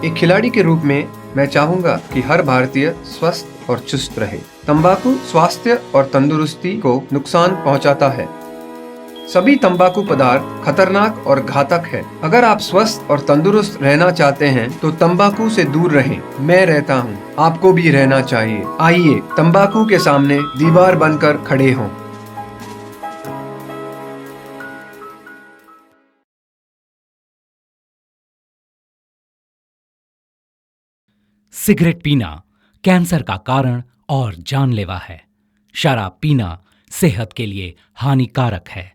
एक खिलाड़ी के रूप में मैं चाहूंगा कि हर भारतीय स्वस्थ और चुस्त रहे। तंबाकू स्वास्थ्य और तंदुरुस्ती को नुकसान पहुंचाता है। सभी तंबाकू पदार्थ खतरनाक और घातक है। अगर आप स्वस्थ और तंदुरुस्त रहना चाहते हैं तो तंबाकू से दूर रहें। मैं रहता हूं, आपको भी रहना चाहिए। आइए तंबाकू के सामने दीवार बनकर खड़े हों। सिगरेट पीना कैंसर का कारण और जानलेवा है। शराब पीना सेहत के लिए हानिकारक है।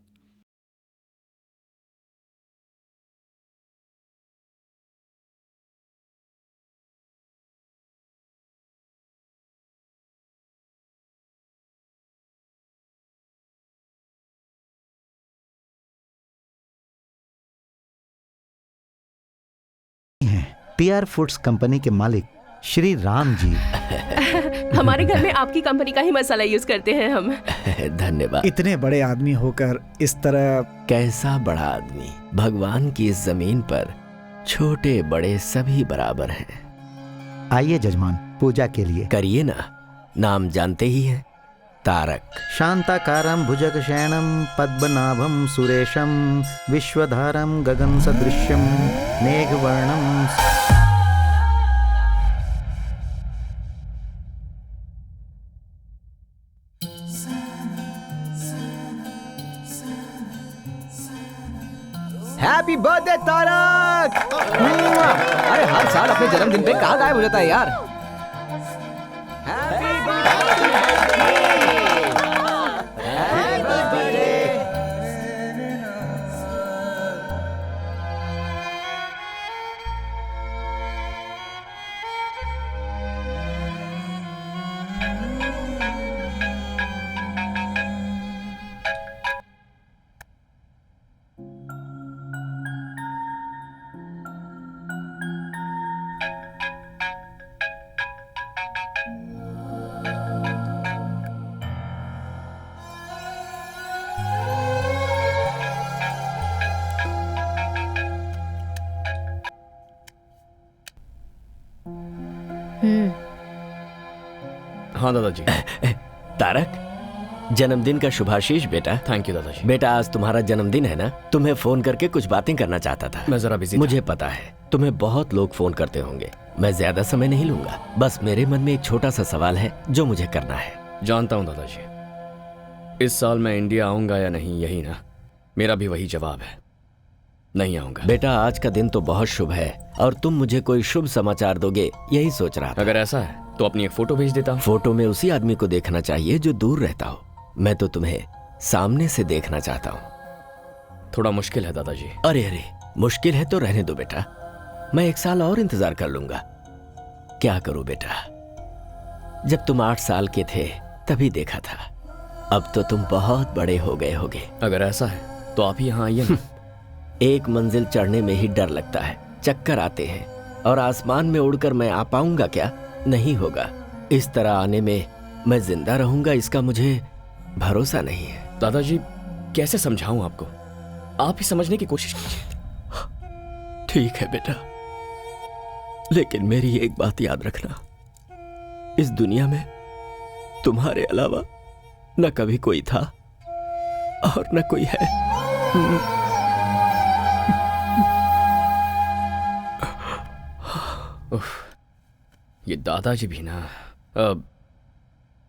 PR फूड्स कंपनी के मालिक श्री राम जी। हमारे घर में आपकी कंपनी का ही मसाला यूज करते हैं हम। धन्यवाद। इतने बड़े आदमी होकर इस तरह। कैसा बड़ा आदमी? भगवान की इस जमीन पर छोटे बड़े सभी बराबर हैं। आइए जजमान, पूजा के लिए करिए ना। नाम जानते ही हैं, तारक। शांताकारं भुजगशयनं पद्मनाभं सुरेशं विश्वधारं गगन सदृश्यं मेघवर्णं। Happy birthday Tarak. अरे हर साल अपने जन्मदिन पे कहाँ गायब हो जाता है यार। Happy birthday. हाँ दादाजी। तारक, जन्मदिन का शुभाशीष बेटा। थैंक यू दादाजी। बेटा आज तुम्हारा जन्मदिन है ना, तुम्हें फोन करके कुछ बातें करना चाहता था। मैं जरा बिजी था। मुझे पता है तुम्हें बहुत लोग फोन करते होंगे। मैं ज्यादा समय नहीं लूंगा। बस मेरे मन में एक छोटा सा सवाल है जो मुझे करना है। जानता हूँ दादाजी, इस साल मैं इंडिया आऊंगा या नहीं, यही ना? मेरा भी वही जवाब है, नहीं आऊंगा। बेटा आज का दिन तो बहुत शुभ है और तुम मुझे कोई शुभ समाचार दोगे यही सोच रहा था। अगर ऐसा है तो अपनी एक फोटो भेज देता हूँ। फोटो में उसी आदमी को देखना चाहिए जो दूर रहता हो। मैं तो तुम्हें सामने से देखना चाहता हूँ। थोड़ा मुश्किल है दादाजी। अरे अरे, मुश्किल है तो रहने दो बेटा, मैं 1 साल और इंतजार कर लूंगा। क्या करूं बेटा, जब तुम 8 साल के थे तभी देखा था, अब तो तुम बहुत बड़े हो गए होगे। अगर ऐसा है तो आप ही यहाँ आइए ना। एक मंजिल चढ़ने में ही डर लगता है, चक्कर आते हैं, और आसमान में उड़कर मैं आ पाऊंगा क्या? नहीं होगा। इस तरह आने में मैं जिंदा रहूंगा इसका मुझे भरोसा नहीं है। दादाजी कैसे समझाऊं आपको, आप ही समझने की कोशिश कीजिए। ठीक है बेटा, लेकिन मेरी एक बात याद रखना, इस दुनिया में तुम्हारे अलावा न कभी कोई था और न कोई है। ये दादाजी भी ना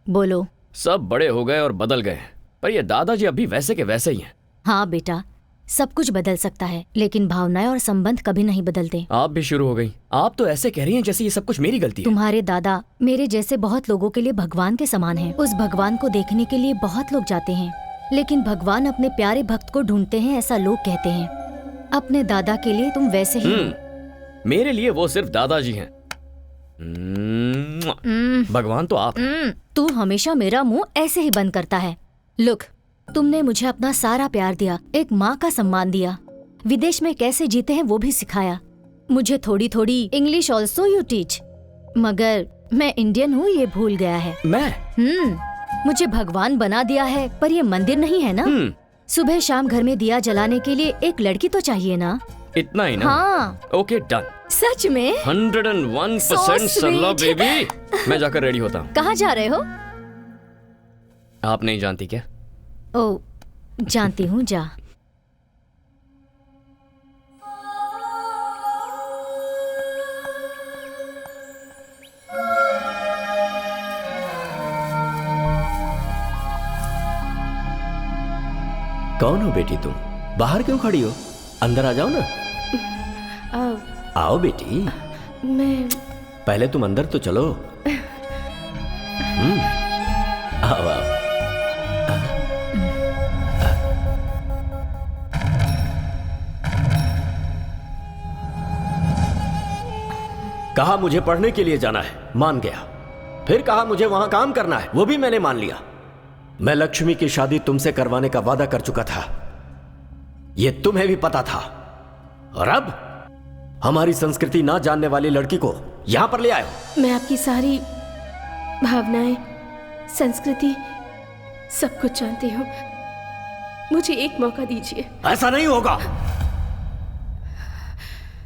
बोलो। सब बड़े हो गए और बदल गए, पर ये दादाजी अभी वैसे के वैसे ही हैं। हाँ बेटा, सब कुछ बदल सकता है लेकिन भावनाएं और संबंध कभी नहीं बदलते। आप भी शुरू हो गई। आप तो ऐसे कह रही हैं जैसे ये सब कुछ मेरी गलती है। तुम्हारे दादा मेरे जैसे बहुत लोगों के लिए भगवान के समान हैं। उस भगवान को देखने के लिए बहुत लोग जाते हैं, लेकिन भगवान अपने प्यारे भक्त को ढूंढते हैं, ऐसा लोग कहते हैं। अपने दादा के लिए तुम वैसे ही मेरे लिए वो सिर्फ दादाजी हैं। भगवान तो आप। तू हमेशा मेरा मुंह ऐसे ही बंद करता है। लुक, तुमने मुझे अपना सारा प्यार दिया, एक माँ का सम्मान दिया, विदेश में कैसे जीते हैं वो भी सिखाया। मुझे थोड़ी थोड़ी इंग्लिश ऑल्सो यू टीच, मगर मैं इंडियन हूँ ये भूल गया है। मैं मुझे भगवान बना दिया है, पर ये मंदिर नहीं है ना। सुबह शाम घर में दिया जलाने के लिए एक लड़की तो चाहिए ना। इतना ही ना? हाँ। Okay done. सच में? 101% सरला बेबी। मैं जाकर रेडी होता हूँ। कहाँ जा रहे हो? आप नहीं जानती क्या? ओ, जानती हूँ, जा। कौन हो बेटी तुम? बाहर क्यों खड़ी हो? अंदर आ जाओ ना। आओ बेटी। मैं पहले तुम अंदर तो चलो। आओ आओ। कहा मुझे पढ़ने के लिए जाना है, मान गया। फिर कहा मुझे वहां काम करना है, वो भी मैंने मान लिया। मैं लक्ष्मी की शादी तुमसे करवाने का वादा कर चुका था, ये तुम्हें भी पता था। और अब हमारी संस्कृति ना जानने वाली लड़की को यहां पर ले आए हो। मैं आपकी सारी भावनाएं, संस्कृति, सब कुछ जानती हूँ। मुझे एक मौका दीजिए। ऐसा नहीं होगा।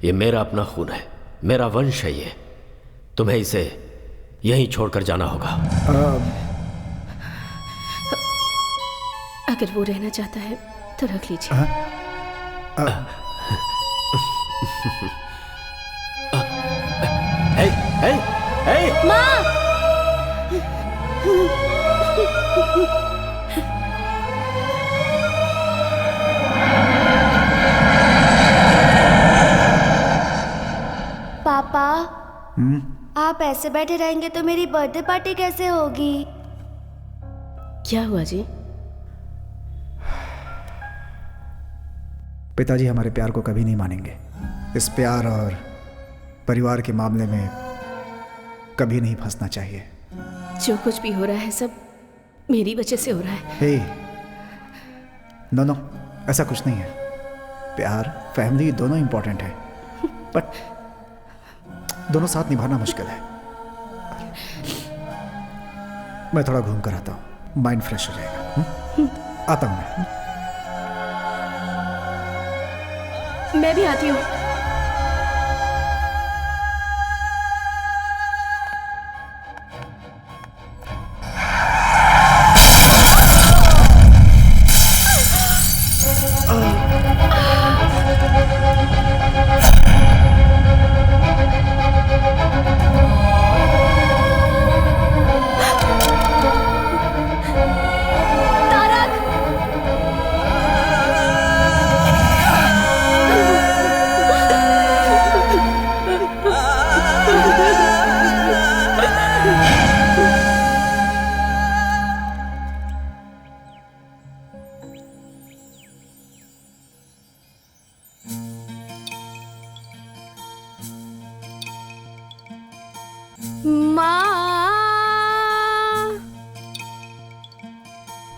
ये मेरा अपना खून है, मेरा वंश है ये। तुम्हें इसे यहीं छोड़कर जाना होगा। अगर वो रहना चाहता है तो रख लीजिए। हे, हे, हे। माँ! पापा, आप ऐसे बैठे रहेंगे तो मेरी बर्थडे पार्टी कैसे होगी? क्या हुआ जी? पिताजी हमारे प्यार को कभी नहीं मानेंगे। इस प्यार और परिवार के मामले में कभी नहीं फंसना चाहिए। जो कुछ भी हो रहा है सब मेरी वजह से हो रहा है। हे, नो, ऐसा कुछ नहीं है। प्यार, फैमिली दोनों इंपॉर्टेंट है, बट दोनों साथ निभाना मुश्किल है। मैं थोड़ा घूम कर आता हूँ, माइंड फ्रेश हो जाएगा। आता हूँ मैं। मैं भी आती हूँ।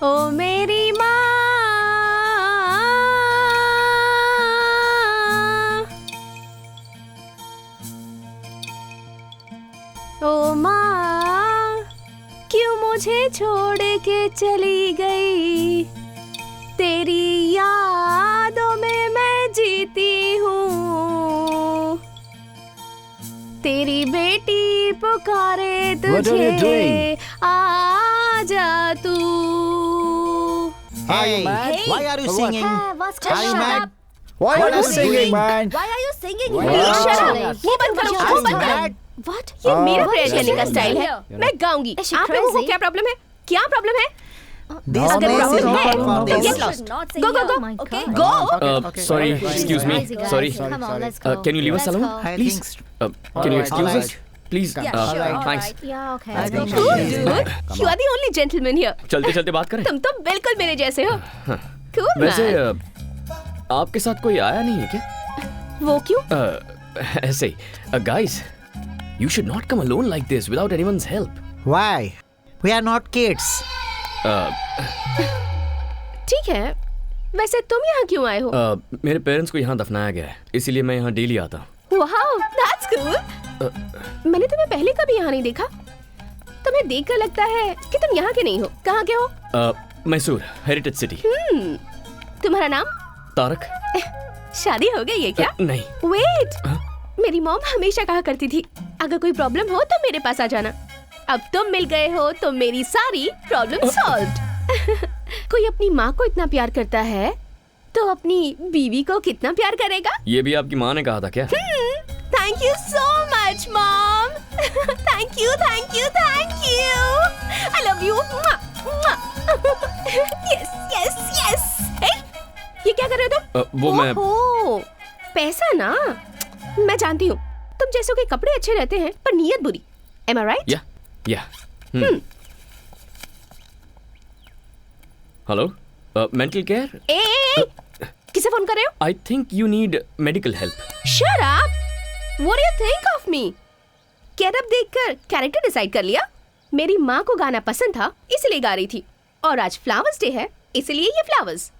ओ मेरी माँ, ओ माँ, क्यों मुझे छोड़ के चली गई? तेरी यादों में मैं जीती हूँ। तेरी बेटी पुकारे तुझे, आ जा तू। Hey, why are you singing? What's Are you mad? Why are you singing, man? Why are you singing? Shut up! वो बंद करो, वो बंद करो। What? ये मेरा प्रेयर करने का स्टाइल है। मैं गाऊंगी। Is she आप लोगों को crazy? क्या प्रॉब्लम है? क्या प्रॉब्लम है? This अगर place is प्रॉब्लम not है for तो this. get lost. Go, go, go. Okay. Go. Sorry, excuse me. Sorry. Come on, let's go. Can you leave us Let's alone, go. I please? think Can you excuse Alright. us, please? Yeah, sure. All Thanks. right. Yeah, okay. I think Come Cool, on. dude. You are the only gentleman here. चलते चलते बात करें। तुम तो बिल्कुल मेरे जैसे हो। Cool, वैसे man. आपके साथ कोई आया नहीं है क्या? वो क्यों? ऐसे ही। Guys, you should not come alone like this without anyone's help. why? We are not kids. ठीक है। वैसे तुम यहाँ क्यों आए हो? मेरे पेरेंट्स को यहाँ दफनाया गया है, इसीलिए मैं यहाँ डेली आता हूँ। Wow, that's cool. मैंने तुम्हें पहले कभी यहाँ नहीं देखा। तुम्हें देखकर लगता है कि तुम यहाँ के नहीं हो। कहाँ के हो? Mysore, heritage city. तुम्हारा नाम? तारक। शादी हो गई है क्या? नहीं। वेट, मेरी मॉम हमेशा कहा करती थी अगर कोई प्रॉब्लम हो तो मेरे पास आ जाना। अब तुम मिल गए हो तो मेरी सारी प्रॉब्लम सॉल्व्ड। कोई अपनी माँ को इतना प्यार करता है तो अपनी बीवी को कितना प्यार करेगा? ये भी आपकी माँ ने कहा था क्या? Thank you so much mom. Thank you thank you thank you. I love you. Yes yes yes. ये क्या कर रहे हो तुम? वो मैं पैसा ना, मैं जानती हूँ तुम जैसों के कपड़े अच्छे रहते हैं पर नीयत बुरी। Am I right? या हेलो, मेंटल केयर। किसे फोन कर रहे हो? I think you need medical help. Shut up! What do you think of me? Get up देखकर कैरेक्टर डिसाइड कर लिया। मेरी माँ को गाना पसंद था इसलिए गा रही थी, और आज फ्लावर्स डे है इसलिए ये फ्लावर्स।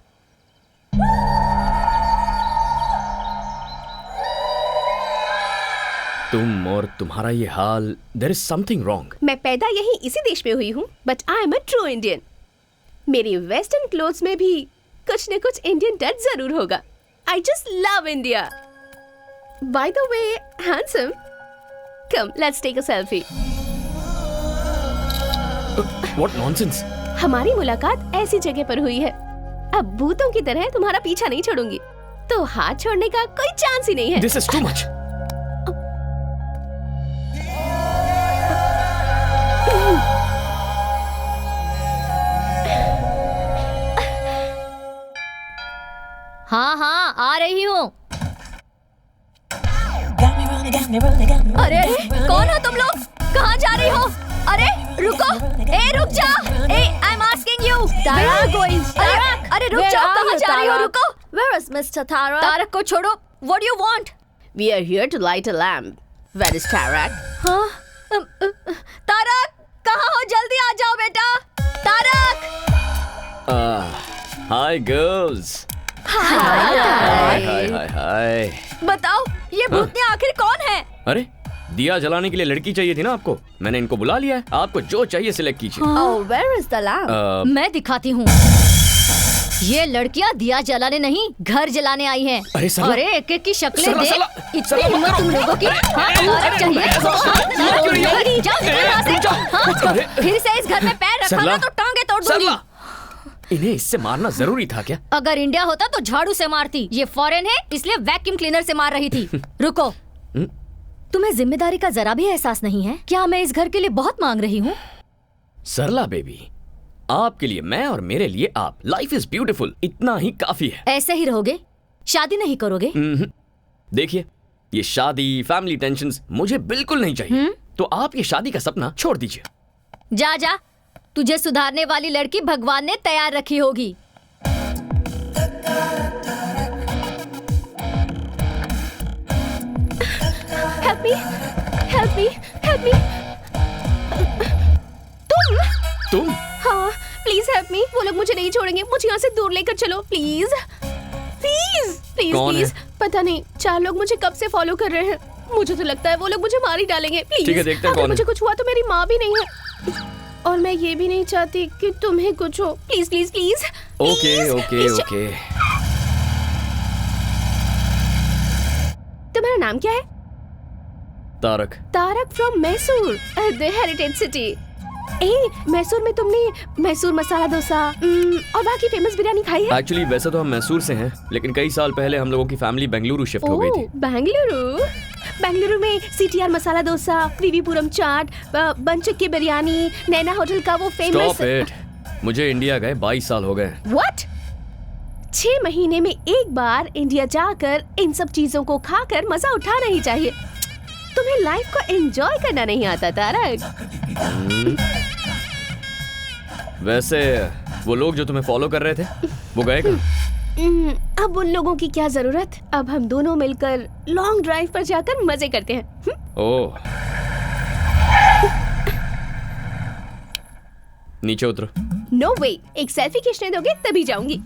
तुम और तुम्हारा ये हाल, देयर इज समथिंग रॉन्ग। मैं पैदा यही इसी देश में हुई हूँ, but I am a true Indian. मेरी वेस्टर्न क्लोथ्स में भी कुछ न कुछ इंडियन टच जरूर होगा। I just love India. By the way handsome, come let's take a selfie. What nonsense. हमारी मुलाकात ऐसी जगह पर हुई है, अब भूतों की तरह तुम्हारा पीछा नहीं छोड़ूंगी, तो हाथ छोड़ने का कोई चांस ही नहीं है। This is too much. हाँ आ रही हूँ। अरे कौन हो तुम लोग? कहाँ जा रही हो? अरे रुको, रुक जा। I am asking you. Tarak, अरे रुक जाओ, कहाँ जा रही हो? रुको। Where is Mr. Tarak? Tarak को छोड़ो। What do you want? We are here to light a lamp. Where is Tarak? हाँ, तारक कहाँ हो? जल्दी आ जाओ बेटा। तारक। Hi girls. हाय। बताओ ये भूतनी आखिर कौन है? अरे दिया जलाने के लिए लड़की चाहिए थी ना आपको, मैंने इनको बुला लिया है। आपको जो चाहिए सिलेक्ट कीजिए। Where is the lamp? मैं दिखाती हूँ। ये लड़कियाँ दिया जलाने नहीं, घर जलाने आई हैं। अरे एक एक की शक्लें देख। इतनी हिम्मत तुम लोगों की? तारक चाहिए? फिर से इस घर में पैर रखा ना तो टांगे तोड़ दूंगी। इन्हें इससे मारना जरूरी था क्या? अगर इंडिया होता तो झाड़ू से मारती। ये फॉरेन है इसलिए वैक्यूम क्लीनर से मार रही थी। रुको, तुम्हें जिम्मेदारी का जरा भी एहसास नहीं है क्या? मैं इस घर के लिए बहुत मांग रही हूँ। सरला बेबी, आपके लिए मैं और मेरे लिए आप। लाइफ इज ब्यूटीफुल, इतना ही काफी है। ऐसे ही रहोगे? शादी नहीं करोगे? देखिए, ये शादी, फैमिली टेंशन्स मुझे बिल्कुल नहीं चाहिए। तो आप ये शादी का सपना छोड़ दीजिए। जा, तुझे सुधारने वाली लड़की भगवान ने तैयार रखी होगी। Help me. तुम? हाँ, प्लीज हेल्प मी। वो लोग मुझे नहीं छोड़ेंगे, मुझे यहाँ से दूर लेकर चलो प्लीज। प्लीज। पता नहीं 4 लोग मुझे कब से फॉलो कर रहे हैं। मुझे तो लगता है वो लोग मुझे मार ही डालेंगे। प्लीज, ठीक है, देखते हैं अगर कौन मुझे है। कुछ हुआ तो मेरी माँ भी नहीं है, और मैं ये भी नहीं चाहती कि तुम्हें कुछ हो। प्लीज। ओके। तुम्हारा नाम क्या है? Tarak from Mysore, the heritage city. Mysore में तुमने मैसूर मसाला डोसा और बाकी फेमस बिरयानी खाई है? एक्चुअली वैसे तो हम मैसूर से हैं, लेकिन कई साल पहले हम लोगों की फैमिली बेंगलुरु शिफ्ट हो गई थी। बेंगलुरु में सीटीआर मसाला डोसा, विवीपुरम चाट, बनचक्की बिरयानी, नैना होटल का वो फेमस। Stop it. मुझे इंडिया गए 22 साल हो गए। व्हाट? 6 महीने में एक बार इंडिया जाकर इन सब चीजों को खाकर मजा उठाना ही चाहिए। तुम्हें लाइफ को एंजॉय करना नहीं आता तारक। वैसे वो लोग जो तुम्हें फॉलो कर रहे थे वो गए कहाँ? अब उन लोगों की क्या जरूरत। अब हम दोनों मिलकर लॉन्ग ड्राइव पर जाकर मजे करते हैं। ओह, नीचे उतरो। नो वे, एक सेल्फी खींचने दोगे तभी जाऊंगी।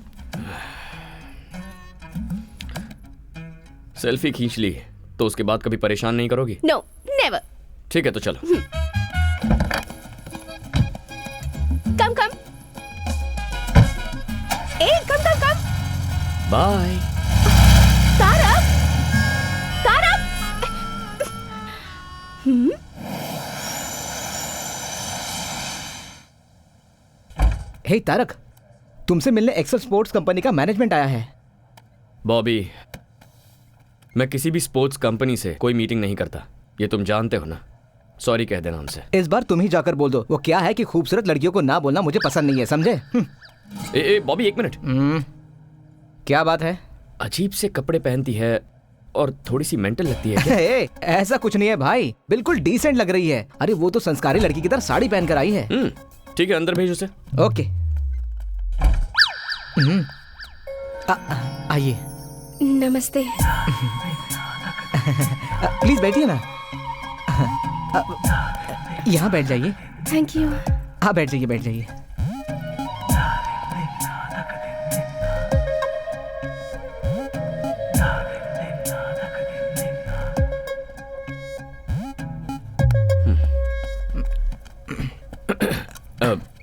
सेल्फी खींच ली तो उसके बाद कभी परेशान नहीं करोगी? No, never. ठीक है तो चलो। कम। कम। बाय। हे तारक, तुमसे मिलने एक्सेल स्पोर्ट्स कंपनी का मैनेजमेंट आया है। बॉबी, मैं किसी भी स्पोर्ट्स कंपनी से कोई मीटिंग नहीं करता, ये तुम जानते हो ना। सॉरी कह देना हमसे। इस बार तुम ही जाकर बोल दो। वो क्या है कि खूबसूरत लड़कियों को ना बोलना मुझे पसंद नहीं है, समझे? ए बॉबी, एक मिनट। क्या बात है? अजीब से कपड़े पहनती है और थोड़ी सी मेंटल लगती है क्या? ऐसा कुछ नहीं है भाई, बिल्कुल डिसेंट लग रही है। अरे वो तो संस्कारी लड़की की तरह साड़ी पहन कर आई है। ठीक है, अंदर भेज उसे। ओके। आइए। नमस्ते। प्लीज बैठिए ना। यहाँ बैठ जाइए। Thank you. हाँ बैठ जाइए, बैठ जाइए।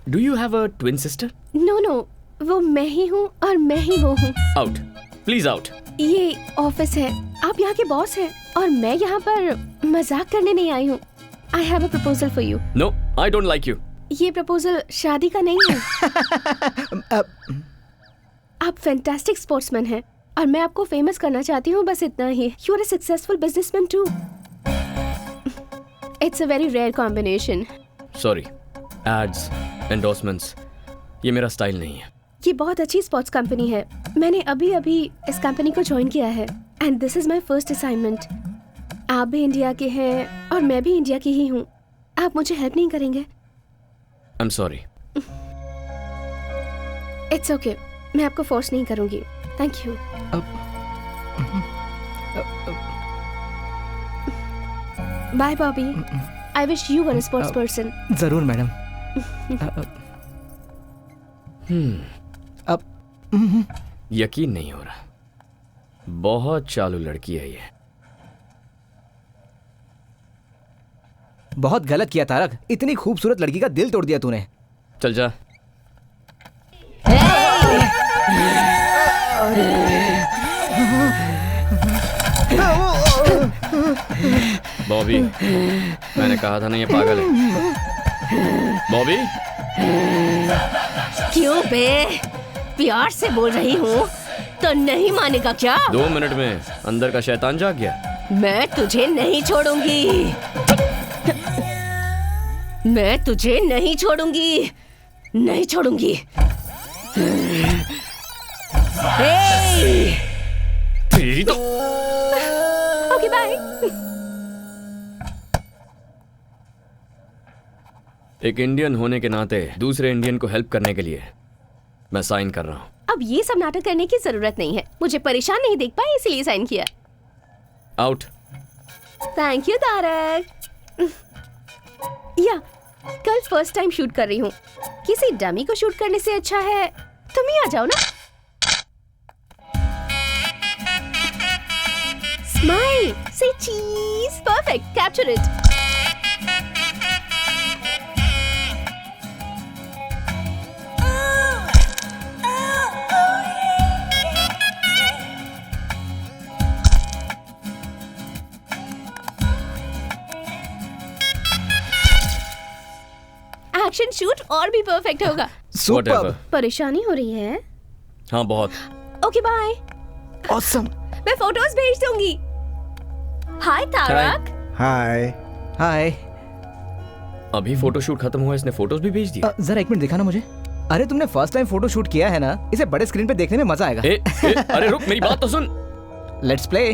Do you have a twin sister? No, वो मैं ही हूँ और मैं ही वो हूँ। Out, please out. ये ऑफिस है, आप यहाँ के बॉस हैं और मैं यहाँ पर मजाक करने नहीं आई हूँ। I have a proposal for you. No, I don't like you. ये प्रपोजल शादी का नहीं है। आप फैंटास्टिक स्पोर्ट्समैन हैं और मैं आपको फेमस करना चाहती हूँ, बस इतना ही। You are a successful businessman too. It's a very rare combination. Sorry, ads, endorsements, ये मेरा स्टाइल नहीं है। ये बहुत अच्छी स्पोर्ट्स कंपनी है, मैंने अभी अभी इस कंपनी को ज्वाइन किया है and this is my first assignment. आप भी इंडिया के हैं और मैं भी इंडिया की ही हूँ। आप मुझे हेल्प नहीं करेंगे? I am sorry. It's okay, मैं आपको फोर्स नहीं करूंगी। Thank you. Bye Bobby. I wish you were a sports person. जरूर मैडम। अब यकीन नहीं हो रहा, बहुत चालू लड़की है ये। बहुत गलत किया तारक, इतनी खूबसूरत लड़की का दिल तोड़ दिया तूने। चल जा। बॉबी, मैंने कहा था ना ये पागल है। बॉबी, क्यों बे? प्यार से बोल रही हूँ तो नहीं मानेगा क्या? 2 मिनट में अंदर का शैतान जाग गया। मैं तुझे नहीं छोड़ूंगी। मैं तुझे नहीं छोड़ूंगी, नहीं छोड़ूंगी। तेरी तो। Okay bye. एक इंडियन होने के नाते दूसरे इंडियन को हेल्प करने के लिए मैं साइन कर रहा हूँ। अब ये सब नाटक करने की जरूरत नहीं है, मुझे परेशान नहीं देख पाए इसलिए साइन किया। आउट। Thank you Tarak. या कल फर्स्ट टाइम शूट कर रही हूँ, किसी डमी को शूट करने से अच्छा है तुम ही आ जाओ ना। स्माइल, से चीज, perfect, capture it. Action shoot और भी परफेक्ट होगा। Whatever. परेशानी हो रही है? हाँ बहुत। Okay bye. ऑसम। मैं फोटोज भेज दूंगी। हाय तारक। हाय। हाय। अभी फोटोशूट खत्म हुआ, इसने फोटोज भी भेज दिया। जरा एक मिनट दिखाना मुझे। अरे तुमने फर्स्ट टाइम फोटो शूट किया है ना, इसे बड़े स्क्रीन पे देखने में मजा आएगा। अरे रुक, मेरी बात तो सुन। Let's play.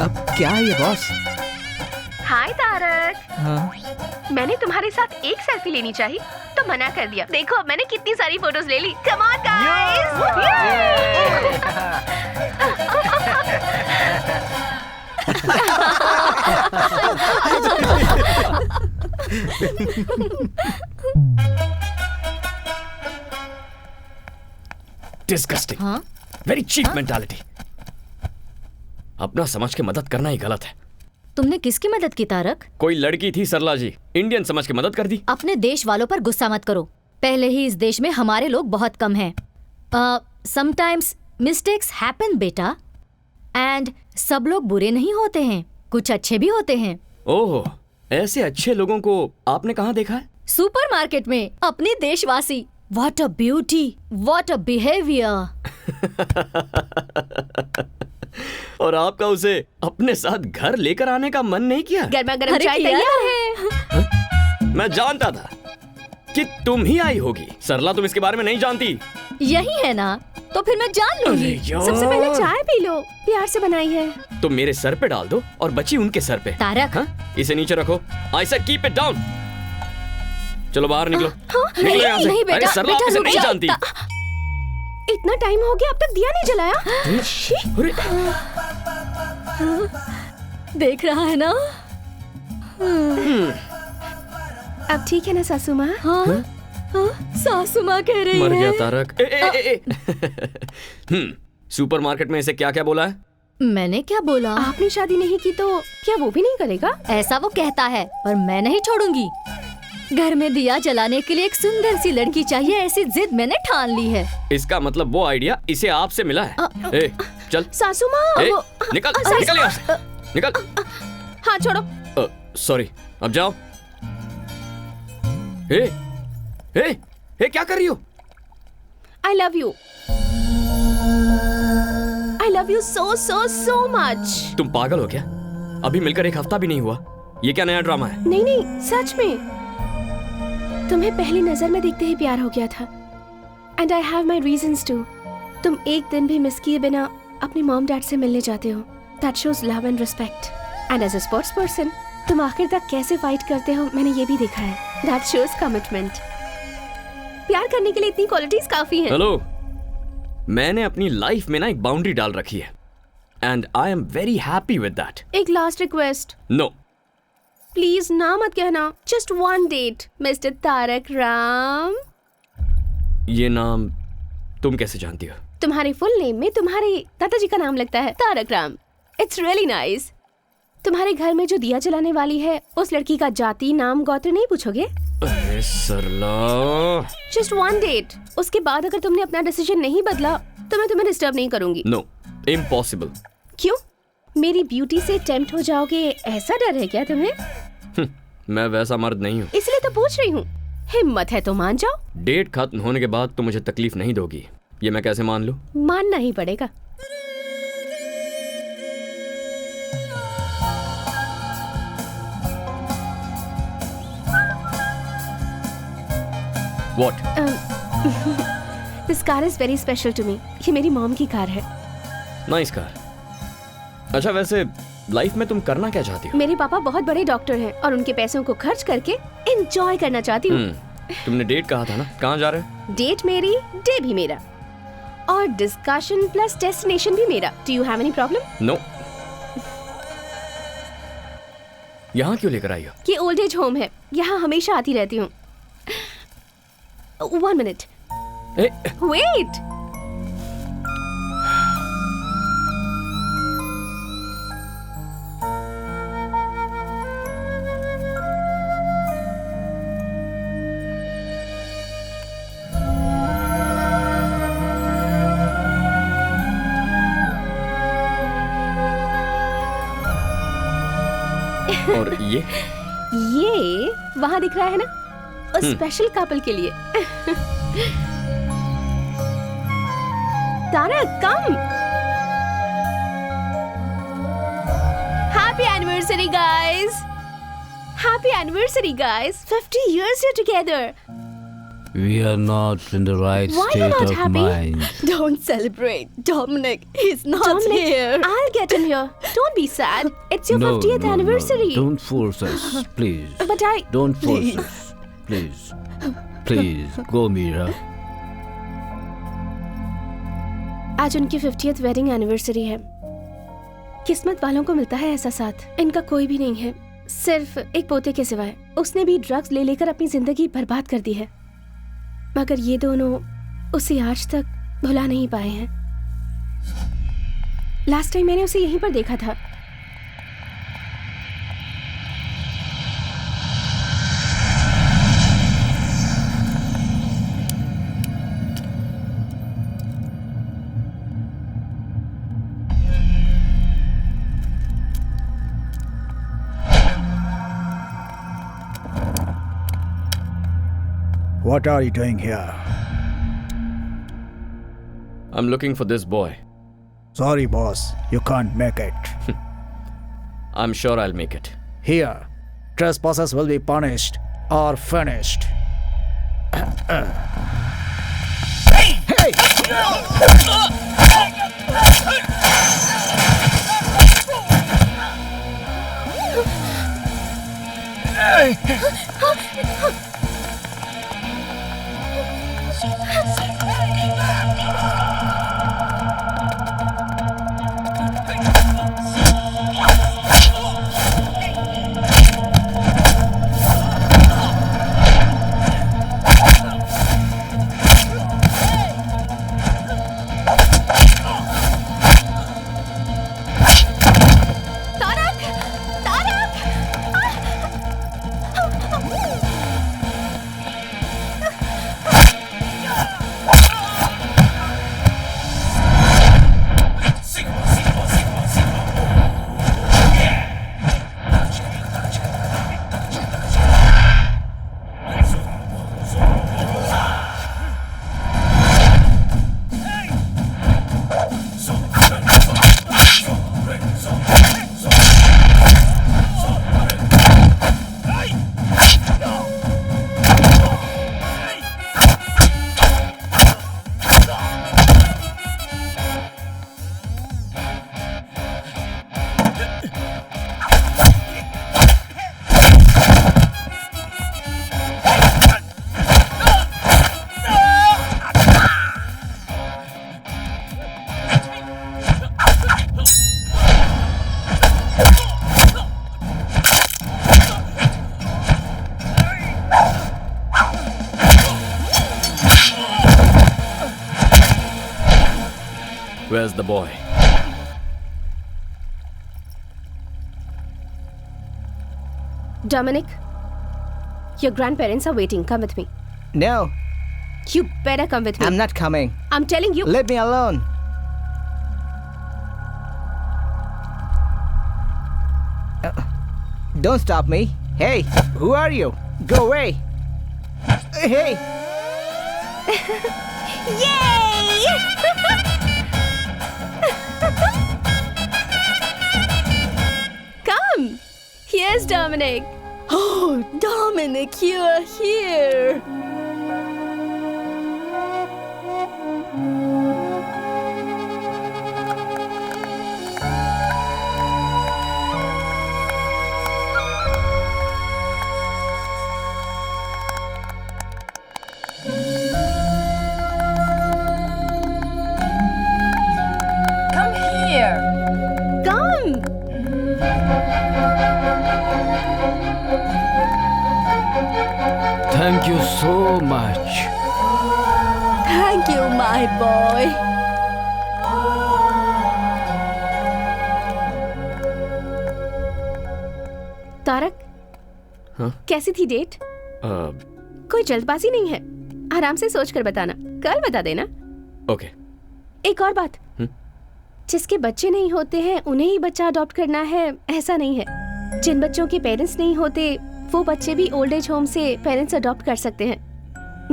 अब क्या है ये बॉस? हाय तारक। हाँ। मैंने तुम्हारे साथ एक सेल्फी लेनी चाहिए तो मना कर दिया। देखो अब मैंने कितनी सारी फोटोज ले ली। Come on guys. डिस्गस्टिंग। हाँ? Very cheap mentality. अपना समझ के मदद करना ही गलत है। तुमने किसकी मदद की तारक? कोई लड़की थी सरला जी, इंडियन समझ के मदद कर दी। अपने देश वालों पर गुस्सा मत करो, पहले ही इस देश में हमारे लोग बहुत कम हैं। समटाइम्स मिस्टेक्स हैपन बेटा। एंड सब लोग बुरे नहीं होते हैं, कुछ अच्छे भी होते हैं। ओह, ऐसे अच्छे लोगों को आपने कहाँ देखा है? सुपरमार्केट में अपने देशवासी। What a beauty, what a behaviour. और आपका उसे अपने साथ घर लेकर आने का मन नहीं किया? गर्मा गर्म चाय तैयार है। मैं जानता था कि तुम ही आई होगी। सरला, तुम इसके बारे में नहीं जानती। यही है ना, तो फिर मैं जान लूंगी। सबसे पहले चाय पी लो, प्यार से बनाई है। तुम मेरे सर पे डाल दो और बची उनके सर पे। तारक, हाँ? इसे नीचे रखो। I said keep it down. चलो बाहर निकलो। निकलो यहाँ से। नहीं बेटा, अरे सरला, आप इसे नहीं जानती। इतना टाइम हो गया, अब तक दिया नहीं जलाया। देख रहा है ना? अब ठीक है ना सासू माँ? हाँ? सासू माँ कह रही है। मर गया तारक। सुपरमार्केट में इसे क्या क्या बोला है? मैंने क्या बोला? आपने शादी नहीं की तो क्या वो भी नहीं करेगा? ऐसा वो कहता है, पर मैं नहीं छोड़ूंगी। घर में दिया जलाने के लिए एक सुंदर सी लड़की चाहिए, ऐसी जिद मैंने ठान ली है। इसका मतलब वो आइडिया इसे आपसे मिला है। ए, चल सासू माँ, निकल निकल यहाँ से, निकल। हाँ छोड़ो। सॉरी, अब जाओ। ए, क्या कर रही हो? I love you. I love you so so so much. तुम पागल हो क्या? अभी मिलकर एक हफ्ता भी नहीं हुआ। ये क्या नया ड्रामा है? नहीं, सच में। तुम्हें पहली नजर में देखते ही प्यार हो गया था। And I have my reasons too. तुम एक दिन भी मिस किए बिना अपनी मॉम डैड से मिलने जाते हो। That shows love and respect. And as a sports person, तुम आखिर तक कैसे फाइट करते हो, मैंने ये भी देखा है। That shows commitment. प्यार करने के लिए इतनी क्वालिटीज काफी हैं। हेलो, मैंने अपनी लाइफ में ना एक बाउंड्री डाल रखी है and I am very happy with that. एक लास्ट रिक्वेस्ट। नो, प्लीज ना मत कहना। Just one date mister Tarak Ram. ये नाम तुम कैसे जानती हो? तुम्हारे फुल नेम में तुम्हारे दादाजी का नाम लगता है, Tarak Ram. It's really nice. तुम्हारे घर में जो दिया जलाने वाली है, उस लड़की का जाति, नाम, गोत्र नहीं पूछोगे? अरे सरला, जस्ट वन डेट। उसके बाद अगर तुमने अपना डिसीजन नहीं बदला तो मैं तुम्हें डिस्टर्ब नहीं करूंगी। No, impossible. क्यों? मेरी ब्यूटी से टेम्प्ट हो जाओगे, ऐसा डर है क्या तुम्हें? मैं वैसा मर्द नहीं हूँ। इसलिए तो पूछ रही हूँ। हिम्मत है तो मान जाओ। डेट खत्म होने के बाद तो मुझे तकलीफ नहीं दोगी, ये मैं कैसे मान लूँ? मानना ही पड़ेगा। What? This car is very special to me. ये मेरी मॉम की कार है। Nice car. अच्छा, वैसे लाइफ में तुम करना क्या चाहती हो? मेरे पापा बहुत बड़े डॉक्टर हैं और उनके पैसों को खर्च करके एंजॉय करना चाहती हूँ। तुमने डेट कहा था ना, कहाँ जा रहे हो? डेट मेरी, डे भी मेरा, और डिस्कशन प्लस डेस्टिनेशन भी मेरा। Do you have any problem? No. यहाँ क्यों लेकर आई हो? ये ओल्ड एज होम है, यहाँ हमेशा आती रहती हूँ। 1 minute. Wait. और ये वहाँ दिख रहा है ना, उस स्पेशल कपल के लिए। Tarak, come. Happy anniversary guys. Happy anniversary guys. 50 years you're together. We are not in the right Why state you're not of happy? mind. Don't celebrate, Dominic. He's not Dominic, here. I'll get him here. Don't be sad. It's your No, 50th no, anniversary. No. Don't force us, please. But Don't force Please. us. Please. Please, go, Mira. आज उनकी 50th wedding anniversary है। किस्मत वालों को मिलता है ऐसा साथ। इनका कोई भी नहीं है, सिर्फ एक पोते के सिवाय। उसने भी ड्रग्स ले लेकर अपनी जिंदगी बर्बाद कर दी है, मगर ये दोनों उसे आज तक भुला नहीं पाए हैं। लास्ट टाइम मैंने उसे यहीं पर देखा था। What are you doing here? I'm looking for this boy. Sorry, boss. You can't make it. I'm sure I'll make it. Here, trespassers will be punished or finished. Where's the boy? Dominic, your grandparents are waiting. Come with me. No, You better come with me. I'm not coming. I'm telling you. Let me alone. Don't stop me. Hey, who are you? Go away. Hey. Yay! Come. Here's Dominic. Oh, Dominic, you are here. Come here. Come. Thank you so much. Thank you, my boy. Tarak, हाँ? कैसी थी date? कोई जल्दबाजी नहीं है, आराम से सोच कर बताना, कल बता देना। ओके। एक और बात, जिसके बच्चे नहीं होते हैं उन्हें ही बच्चा अडॉप्ट करना है, ऐसा नहीं है। जिन बच्चों के पेरेंट्स नहीं होते वो बच्चे भी ओल्ड एज होम से पेरेंट्स अडॉप्ट कर सकते हैं।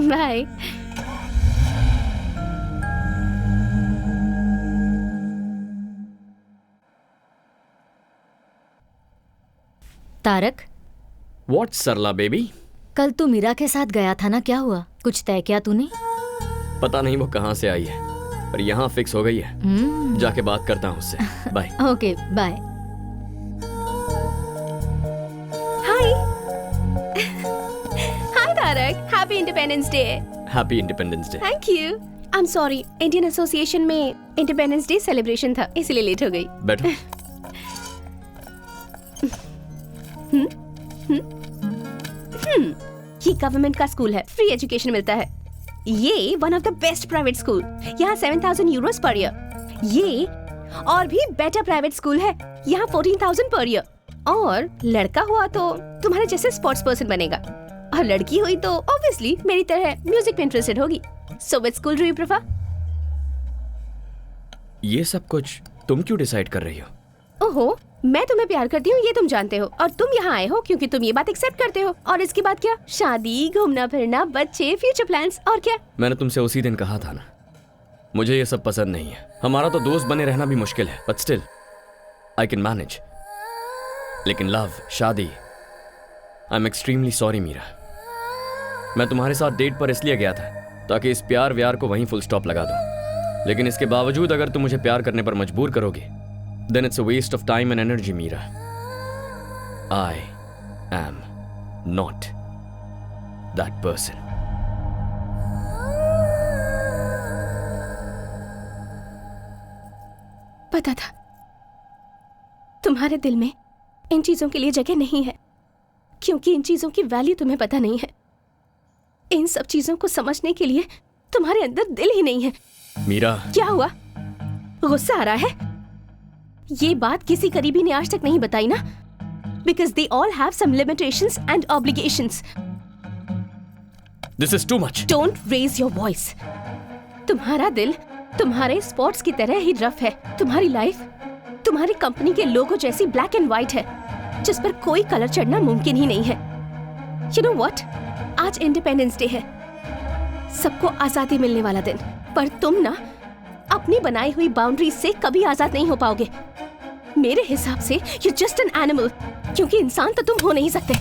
Bye. Tarak, What, Sarla baby? कल तू मीरा के साथ गया था ना, क्या हुआ? कुछ तय किया तूने? पता नहीं वो कहाँ से आई है, पर यहाँ फिक्स हो गई है। जाके बात करता हूँ उससे। Bye. Okay, bye. Hi. Hi Tarak, happy independence day. Happy independence day. Thank you. I am sorry, Indian association में इंडिपेंडेंस डे सेलिब्रेशन था, इसलिए लेट हो गई। बैठो। ये गवर्नमेंट का स्कूल है, फ्री एजुकेशन मिलता है। ये one of the best private school, यहाँ 7,000 यूरोस पर ईयर। ये और भी बेटर प्राइवेट स्कूल है, यहाँ 14,000 पर ईयर। और लड़का हुआ तो तुम्हारे जैसे स्पोर्ट्स पर्सन बनेगा, और लड़की हुई तो ऑब्वियसली मेरी तरह म्यूजिक में इंटरेस्टेड होगी। So which school do you prefer? ये सब कुछ तुम क्यों डिसाइड कर रही हो? ओहो, मैं तुम्हें प्यार करती हूँ ये तुम जानते हो, और तुम यहाँ आए हो क्योंकि तुम ये बात एक्सेप्ट करते हो। और इसके बाद क्या? शादी, घूमना फिरना, बच्चे, फ्यूचर प्लान्स, और क्या? मैंने तुमसे उसी दिन कहा था ना, मुझे ये सब पसंद नहीं है। हमारा तो दोस्त बने रहना भी मुश्किल है, but still I can manage. लेकिन लव, शादी, I am extremely sorry Meera. मैं तुम्हारे साथ डेट पर इसलिए गया था ताकि इस प्यार व्यार को वहीं फुल स्टॉप लगा दूं। लेकिन इसके बावजूद अगर तुम मुझे प्यार करने पर मजबूर करोगे, then it's a waste of time and energy, Meera. I am not that person. पता था तुम्हारे दिल में इन चीजों के लिए जगह नहीं है, क्योंकि इन चीजों की वैल्यू तुम्हें पता नहीं है। इन सब चीजों को समझने के लिए तुम्हारे अंदर दिल ही नहीं है। मीरा, क्या हुआ? गुस्सा आ रहा है? ये बात किसी करीबी ने आज तक नहीं बताई ना, because they all have some limitations and obligations. This is too much. Don't raise your voice. तुम्हारा दिल तुम्हारे स्पॉट्स की तरह ही रफ है। तुम्हारी लाइफ तुम्हारी कंपनी के लोगो जैसी ब्लैक एंड व्हाइट है, जिस पर कोई कलर चढ़ना मुमकिन ही नहीं है। You know what? आज इंडिपेंडेंस डे है, सबको आजादी मिलने वाला दिन, पर तुम ना अपनी बनाई हुई बाउंड्रीज से कभी आजाद नहीं हो पाओगे। मेरे हिसाब से यू जस्ट एन एनिमल, क्योंकि इंसान तो तुम हो नहीं सकते।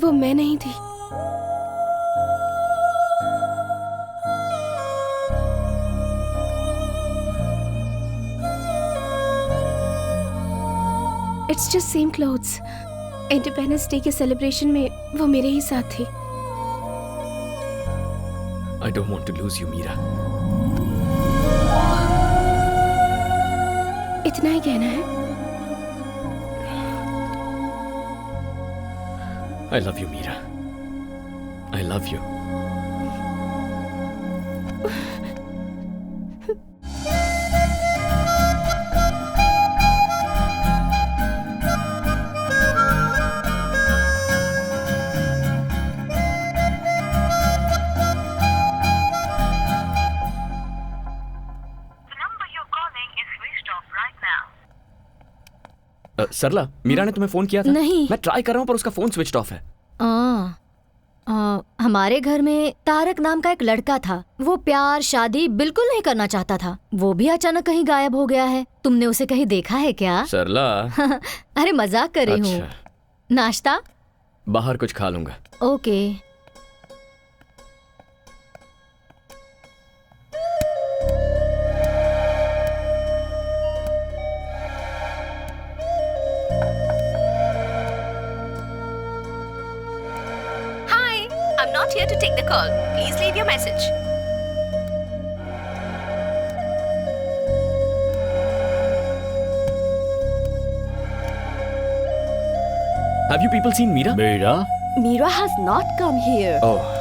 वो मैं नहीं थी। It's just same clothes. Independence day के सेलिब्रेशन में वो मेरे ही साथ थी। I don't want to lose you, Meera. इतना ही कहना है? I love you, Meera. I love you. सरला, मीरा ने तुम्हें फोन किया था? नहीं। मैं ट्राई कर रहा हूँ पर उसका फोन स्विच ऑफ है। हमारे घर में तारक नाम का एक लड़का था। वो प्यार शादी बिल्कुल नहीं करना चाहता था। वो भी अचानक कहीं गायब हो गया है। तुमने उसे कहीं देखा है क्या? सरला। अरे मजाक कर रही हूँ। नाश्ता? बाहर कुछ खा लूंगा। Okay. I'm not here to to take the call. Please leave your message. Have you people seen Meera? Meera? Meera has not come here. Oh.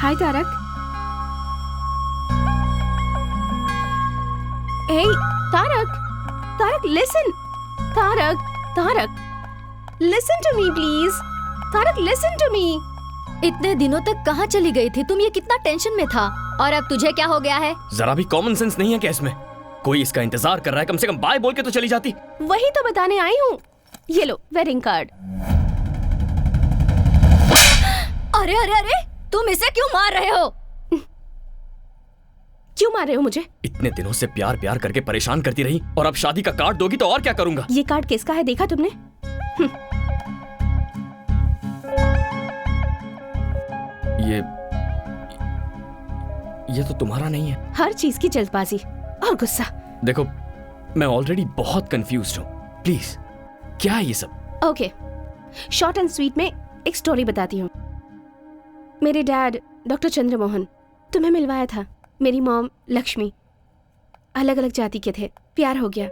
Hi, Tarak. Hey, Tarak. Tarak, listen. Tarak. Listen to me, please. Tarak, listen to me. इतने दिनों तक कहाँ चली गई थी तुम? ये कितना टेंशन में था और अब तुझे क्या हो गया है? जरा भी कॉमन सेंस नहीं है क्या इसमें? कोई इसका इंतजार कर रहा है, कम से कम बाय बोल के तो चली जाती। वही तो बताने आई हूँ। ये लो वेडिंग कार्ड। अरे अरे अरे, तुम इसे क्यों मार रहे हो? क्यों मार रहे हो मुझे? इतने दिनों से प्यार प्यार करके परेशान करती रही और अब शादी का कार्ड दोगी तो और क्या करूंगा? ये कार्ड किसका है देखा तुमने? ये तो तुम्हारा नहीं है। हर चीज की जल्दबाजी और गुस्सा। देखो, मैं ऑलरेडी बहुत कंफ्यूज्ड हूँ। प्लीज, क्या है ये सब? ओके, शॉर्ट एंड स्वीट में एक स्टोरी बताती हूँ। मेरे डैड डॉक्टर चंद्रमोहन तुम्हें मिलवाया था। मेरी मॉम लक्ष्मी। अलग अलग जाति के थे। प्यार हो गया,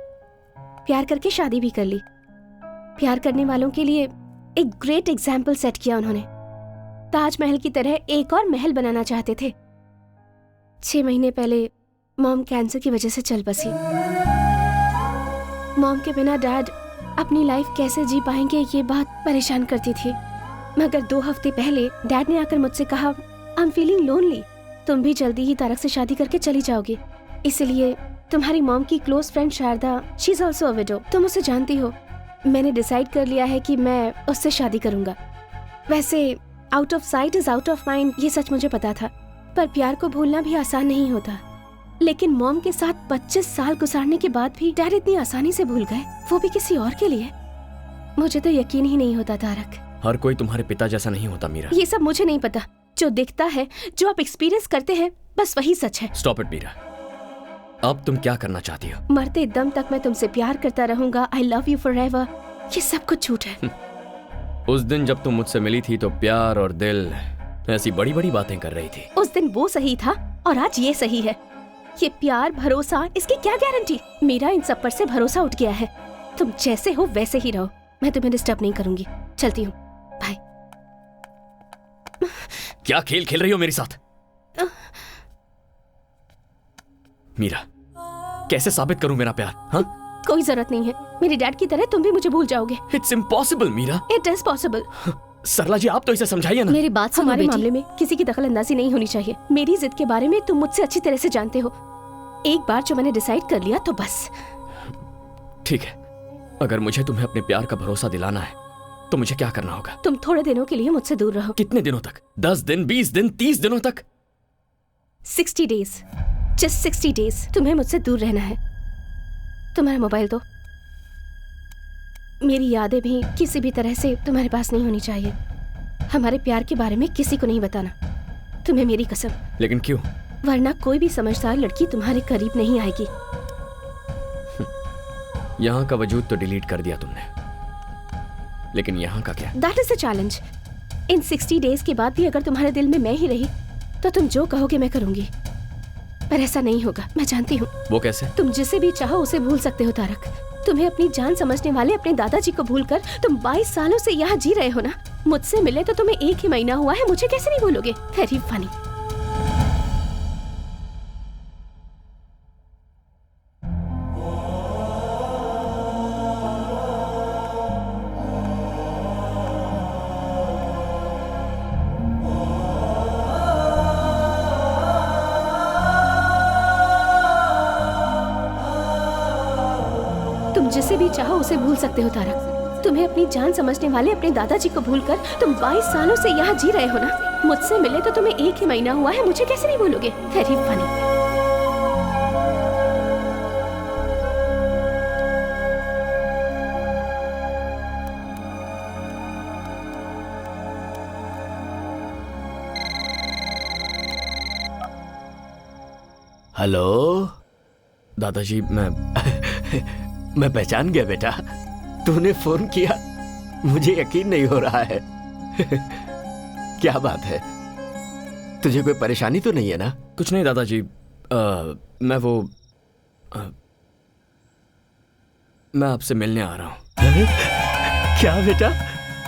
प्यार करके शादी भी कर ली। प्यार करने वालों के लिए एक ग्रेट एग्जाम्पल सेट किया उन्होंने। ताजमहल की तरह एक और महल बनाना चाहते थे। 6 महीने पहले मॉम कैंसर की वजह से चल बसी। मॉम के बिना डैड अपनी लाइफ कैसे जी पाएंगे ये बात परेशान करती थी। मगर 2 हफ्ते पहले डैड ने आकर मुझसे कहा, आई एम फीलिंग लोनली, तुम भी जल्दी ही तारक से शादी करके चली जाओगी। इसलिए तुम्हारी मॉम की close friend Sharda, she is also a widow, तुम उसे जानती हो। मैंने डिसाइड कर लिया है कि मैं उससे शादी करूंगा। वैसे out of site is out of mind, ये सच मुझे पता था, पर प्यार को भूलना भी आसान नहीं होता। लेकिन मॉम के साथ 25 साल गुजारने के बाद भी डैड इतनी आसानी से भूल गए, वो भी किसी और के लिए। मुझे तो यकीन ही नहीं होता तारक। हर कोई तुम्हारे पिता जैसा नहीं होता मीरा। ये सब मुझे नहीं पता। जो दिखता है, जो आप एक्सपीरियंस करते हैं, बस वही सच है। Stop it Meera. अब तुम क्या करना चाहती हो? मरते दम तक मैं तुमसे प्यार करता रहूंगा। I love you forever. ये सब कुछ झूठ है। उस दिन जब तुम मुझसे मिली थी तो प्यार और दिल ऐसी बड़ी बड़ी बातें कर रही थी। उस दिन वो सही था और आज ये सही है। ये प्यार, भरोसा, इसकी क्या गारंटी? मेरा इन सब पर से भरोसा उठ गया है। तुम जैसे हो वैसे ही रहो। मैं तुम्हें डिस्टर्ब नहीं करूंगी। चलती हूँ, बाय। क्या खेल खेल रही हो मेरे साथ? मीरा, कैसे साबित करूं मेरा प्यार? हाँ? कोई जरूरत नहीं है। मेरे डैड की तरह तुम भी मुझे भूल जाओगे। It's impossible Meera. It is possible. Sarla ji, आप तो इसे समझाइए ना। मेरी बात सुनो हमारे बेटी। मामले में किसी की दखल अंदाजी नहीं होनी चाहिए। मेरी जिद के बारे में तुम मुझसे अच्छी तरह से जानते हो। एक बार जो मैंने डिसाइड कर लिया तो बस। ठीक है, अगर मुझे तुम्हें अपने प्यार का भरोसा दिलाना है तो मुझे क्या करना होगा? तुम थोड़े दिनों के लिए मुझसे दूर रहो। कितने दिनों तक? 10 दिन, 20 दिन, 30 दिनों तक? 60 डेज, जस्ट 60 डेज तुम्हें मुझसे दूर रहना है। तुम्हारा मोबाइल दो। मेरी यादें भी किसी भी तरह से तुम्हारे पास नहीं होनी चाहिए। हमारे प्यार के बारे में किसी को नहीं बताना, तुम्हें मेरी कसम। लेकिन क्यों? वरना कोई भी समझदार लड़की तुम्हारे करीब नहीं आएगी। यहाँ का वजूद तो डिलीट कर दिया तुमने, लेकिन यहाँ का क्या? That is the challenge. In 60 days के बाद भी अगर तुम्हारे दिल में मैं ही रही तो तुम जो कहोगे मैं करूंगी। पर ऐसा नहीं होगा, मैं जानती हूँ। वो कैसे? तुम जिसे भी चाहो उसे भूल सकते हो तारक। तुम्हें अपनी जान समझने वाले अपने दादाजी को भूलकर तुम 22 सालों से यहाँ जी रहे हो ना। मुझसे मिले तो तुम्हें 1 ही महीना हुआ है, मुझे कैसे नहीं भूलोगे? Very funny. तुम जिसे भी चाहो उसे भूल सकते हो तारक। तुम्हें अपनी जान समझने वाले अपने दादाजी को भूलकर तुम 22 सालों से यहाँ जी रहे हो ना। मुझसे मिले तो तुम्हें 1 ही महीना हुआ है, मुझे कैसे नहीं भूलोगे? Very funny. हेलो दादाजी, मैं पहचान गया बेटा। तूने फोन किया, मुझे यकीन नहीं हो रहा है। क्या बात है, तुझे कोई परेशानी तो नहीं है ना? कुछ नहीं दादाजी, मैं आपसे मिलने आ रहा हूँ। क्या बेटा,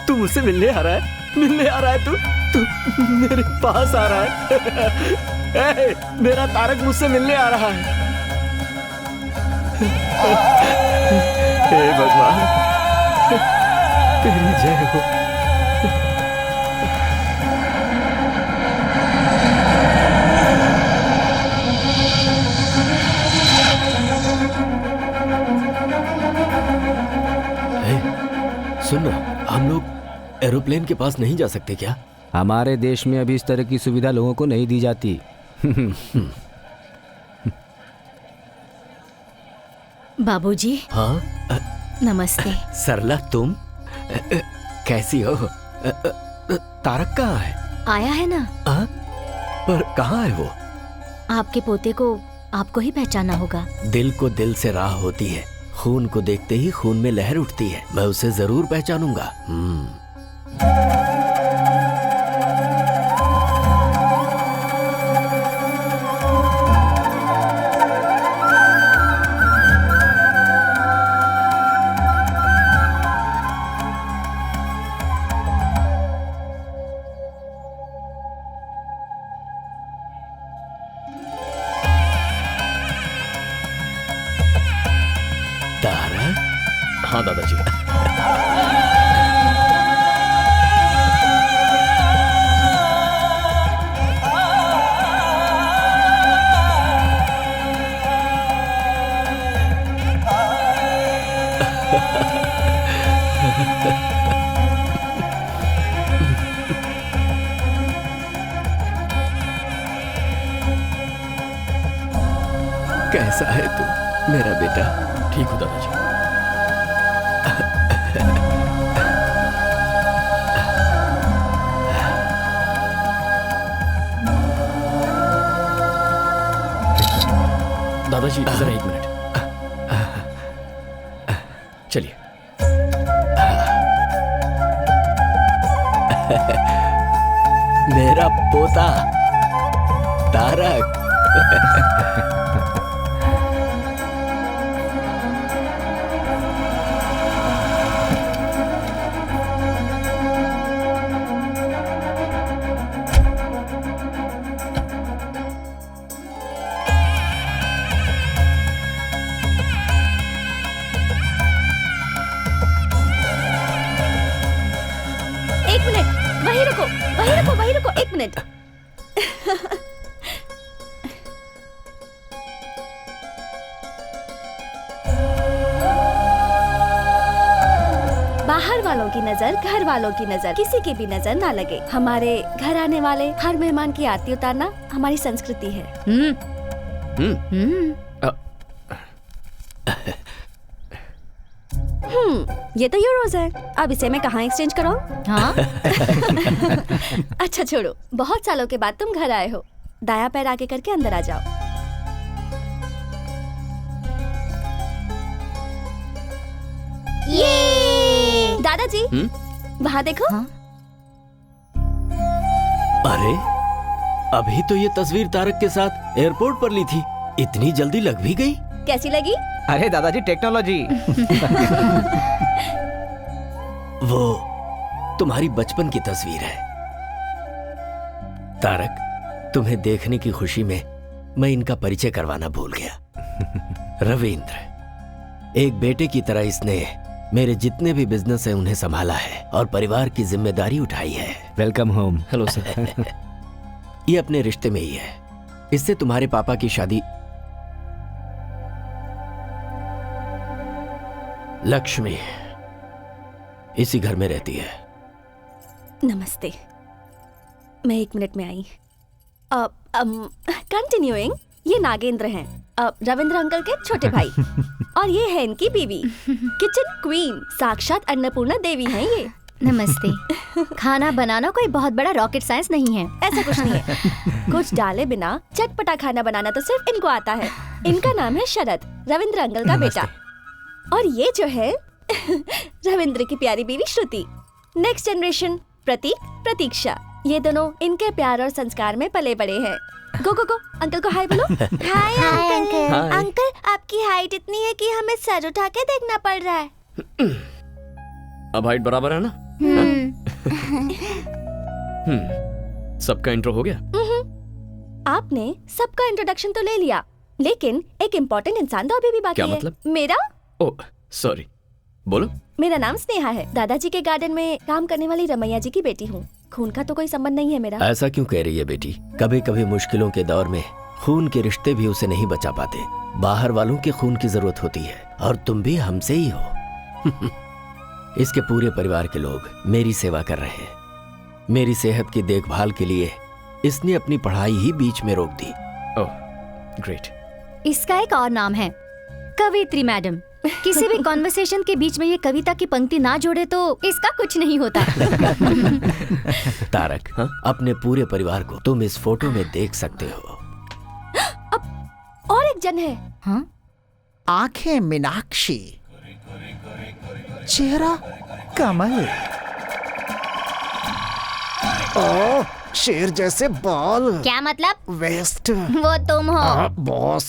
तू मुझसे मिलने आ रहा है? मिलने आ रहा है तू मेरे पास आ रहा है? मेरा तारक मुझसे मिलने आ रहा है। हे भगवान, तेरी जय हो। सुन, हम लोग एरोप्लेन के पास नहीं जा सकते क्या? हमारे देश में अभी इस तरह की सुविधा लोगों को नहीं दी जाती। बाबूजी। हाँ नमस्ते। सरला, तुम कैसी हो? तारक कहाँ है? आया है ना। पर कहाँ है वो? आपके पोते को आपको ही पहचाना होगा। दिल को दिल से राह होती है, खून को देखते ही खून में लहर उठती है। मैं उसे जरूर पहचानूंगा। हाँ दादाजी। कैसा है तू मेरा बेटा? ठीक हो दादाजी। दादाजी जरा 1 मिनट, चलिए। मेरा पोता तारक। वहीं रुको 1 मिनट। बाहर वालों की नजर, घर वालों की नजर, किसी की भी नजर ना लगे। हमारे घर आने वाले हर मेहमान की आरती उतारना हमारी संस्कृति है। ये तो यूरोज है, अब इसे मैं कहाँ एक्सचेंज कराऊं? हाँ? अच्छा छोड़ो, बहुत सालों के बाद तुम घर आए हो, दायां पैर आगे करके अंदर आ जाओ। ये दादाजी वहाँ देखो। हाँ? अरे अभी तो ये तस्वीर तारक के साथ एयरपोर्ट पर ली थी, इतनी जल्दी लग भी गई? कैसी लगी? अरे दादाजी टेक्नोलॉजी। वो तुम्हारी बचपन की तस्वीर है तारक। तुम्हें देखने की खुशी में मैं इनका परिचय करवाना भूल गया। रविंद्र, एक बेटे की तरह इसने मेरे जितने भी बिजनेस है उन्हें संभाला है और परिवार की जिम्मेदारी उठाई है। Welcome home. Hello sir. ये अपने रिश्ते में ही है, इससे तुम्हारे पापा की शादी। लक्ष्मी इसी घर में रहती है। नमस्ते, मैं 1 मिनट में आई। कंटिन्यूइंग, ये नागेंद्र हैं, रविंद्र अंकल के छोटे भाई, और ये है इनकी बीवी, किचन क्वीन, साक्षात अन्नपूर्णा देवी हैं ये। नमस्ते। खाना बनाना कोई बहुत बड़ा रॉकेट साइंस नहीं है। ऐसा कुछ नहीं है। कुछ डाले बिना चटपटा खाना बनाना तो सिर्फ इनको आता है। इनका नाम है शरद, रविंद्र अंकल का बेटा। और ये जो है रविंद्र की प्यारी बीवी श्रुति। नेक्स्ट जनरेशन प्रतीक, प्रतीक्षा। ये दोनों इनके प्यार और संस्कार में पले बड़े हैं। गो गो गो, अंकल को हाय बोलो। Hi uncle. हाय। अंकल, आपकी हाइट इतनी है कि हमें सर उठा के देखना पड़ रहा है। अब हाइट बराबर है ना? सबका इंट्रो हो गया? आपने सबका इंट्रोडक्शन तो ले लिया, लेकिन एक इम्पोर्टेंट इंसान तो अभी भी बाकी क्या है। मतलब? मेरा ओह सॉरी, बोलो। मेरा नाम स्नेहा है। दादाजी के गार्डन में काम करने वाली रमैया जी की बेटी हूँ। खून का तो कोई संबंध नहीं है मेरा। ऐसा क्यों कह रही है बेटी? कभी कभी मुश्किलों के दौर में खून के रिश्ते भी उसे नहीं बचा पाते। बाहर वालों के खून की जरूरत होती है, और तुम भी हमसे ही हो। इसके पूरे परिवार के लोग मेरी सेवा कर रहे हैं। मेरी सेहत की देखभाल के लिए इसने अपनी पढ़ाई ही बीच में रोक दी। Oh great. इसका एक और नाम है कवित्री मैडम। किसी भी कॉन्वर्सेशन के बीच में ये कविता की पंक्ति ना जोड़े तो इसका कुछ नहीं होता। तारक, अपने पूरे परिवार को तुम इस फोटो में देख सकते हो। और एक जन है। हाँ? आंखें मीनाक्षी, चेहरा कमल, ओह शेर जैसे बाल। क्या मतलब? वेस्ट। वो तुम हो। बॉस,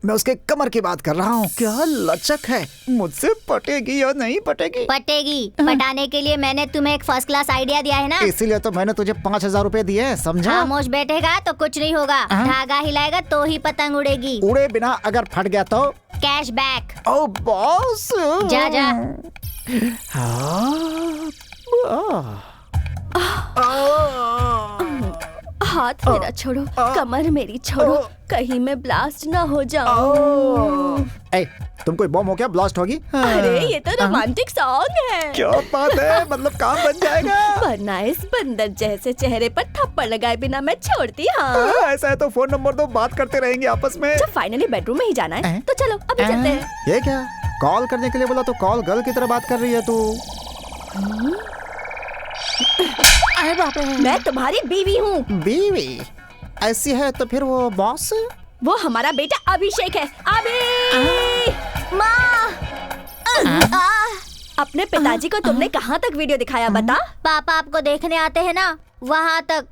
मैं उसके कमर की बात कर रहा हूँ। क्या लचक है। मुझसे पटेगी या नहीं पटेगी? पटेगी। पटाने के लिए मैंने तुम्हें एक फर्स्ट क्लास आइडिया दिया है ना। इसीलिए तो मैंने तुझे 5,000 रुपए दिए, समझा? खामोश बैठेगा तो कुछ नहीं होगा। धागा हिलाएगा तो ही पतंग उड़ेगी। उड़े बिना अगर फट गया तो? Cash back. ओ बॉस, जा जा। हाथ मेरा छोड़ो, कमर मेरी छोड़ो, कहीं मैं ब्लास्ट ना हो जाऊं। ए, तुम कोई बम हो क्या ब्लास्ट होगी? अरे ये तो रोमांटिक सॉन्ग है। क्या बात है, मतलब काम बन जाएगा। वरना इस बंदर जैसे चेहरे पर थप्पड़ लगाए बिना मैं छोड़ती। हाँ ऐसा है तो फोन नंबर दो, बात करते रहेंगे आपस में। जब फाइनली बेडरूम में ही जाना है तो चलो अभी चलते हैं। ये क्या, कॉल करने के लिए बोला तो कॉल गर्ल की तरह बात कर रही है तू। अरे बाप रे, मैं तुम्हारी बीवी हूँ। बीवी? ऐसी है तो फिर वो बॉस? वो हमारा बेटा अभिषेक है। अभी माँ, अपने पिताजी को तुमने कहाँ तक वीडियो दिखाया बता? पापा आपको देखने आते हैं ना, वहाँ तक,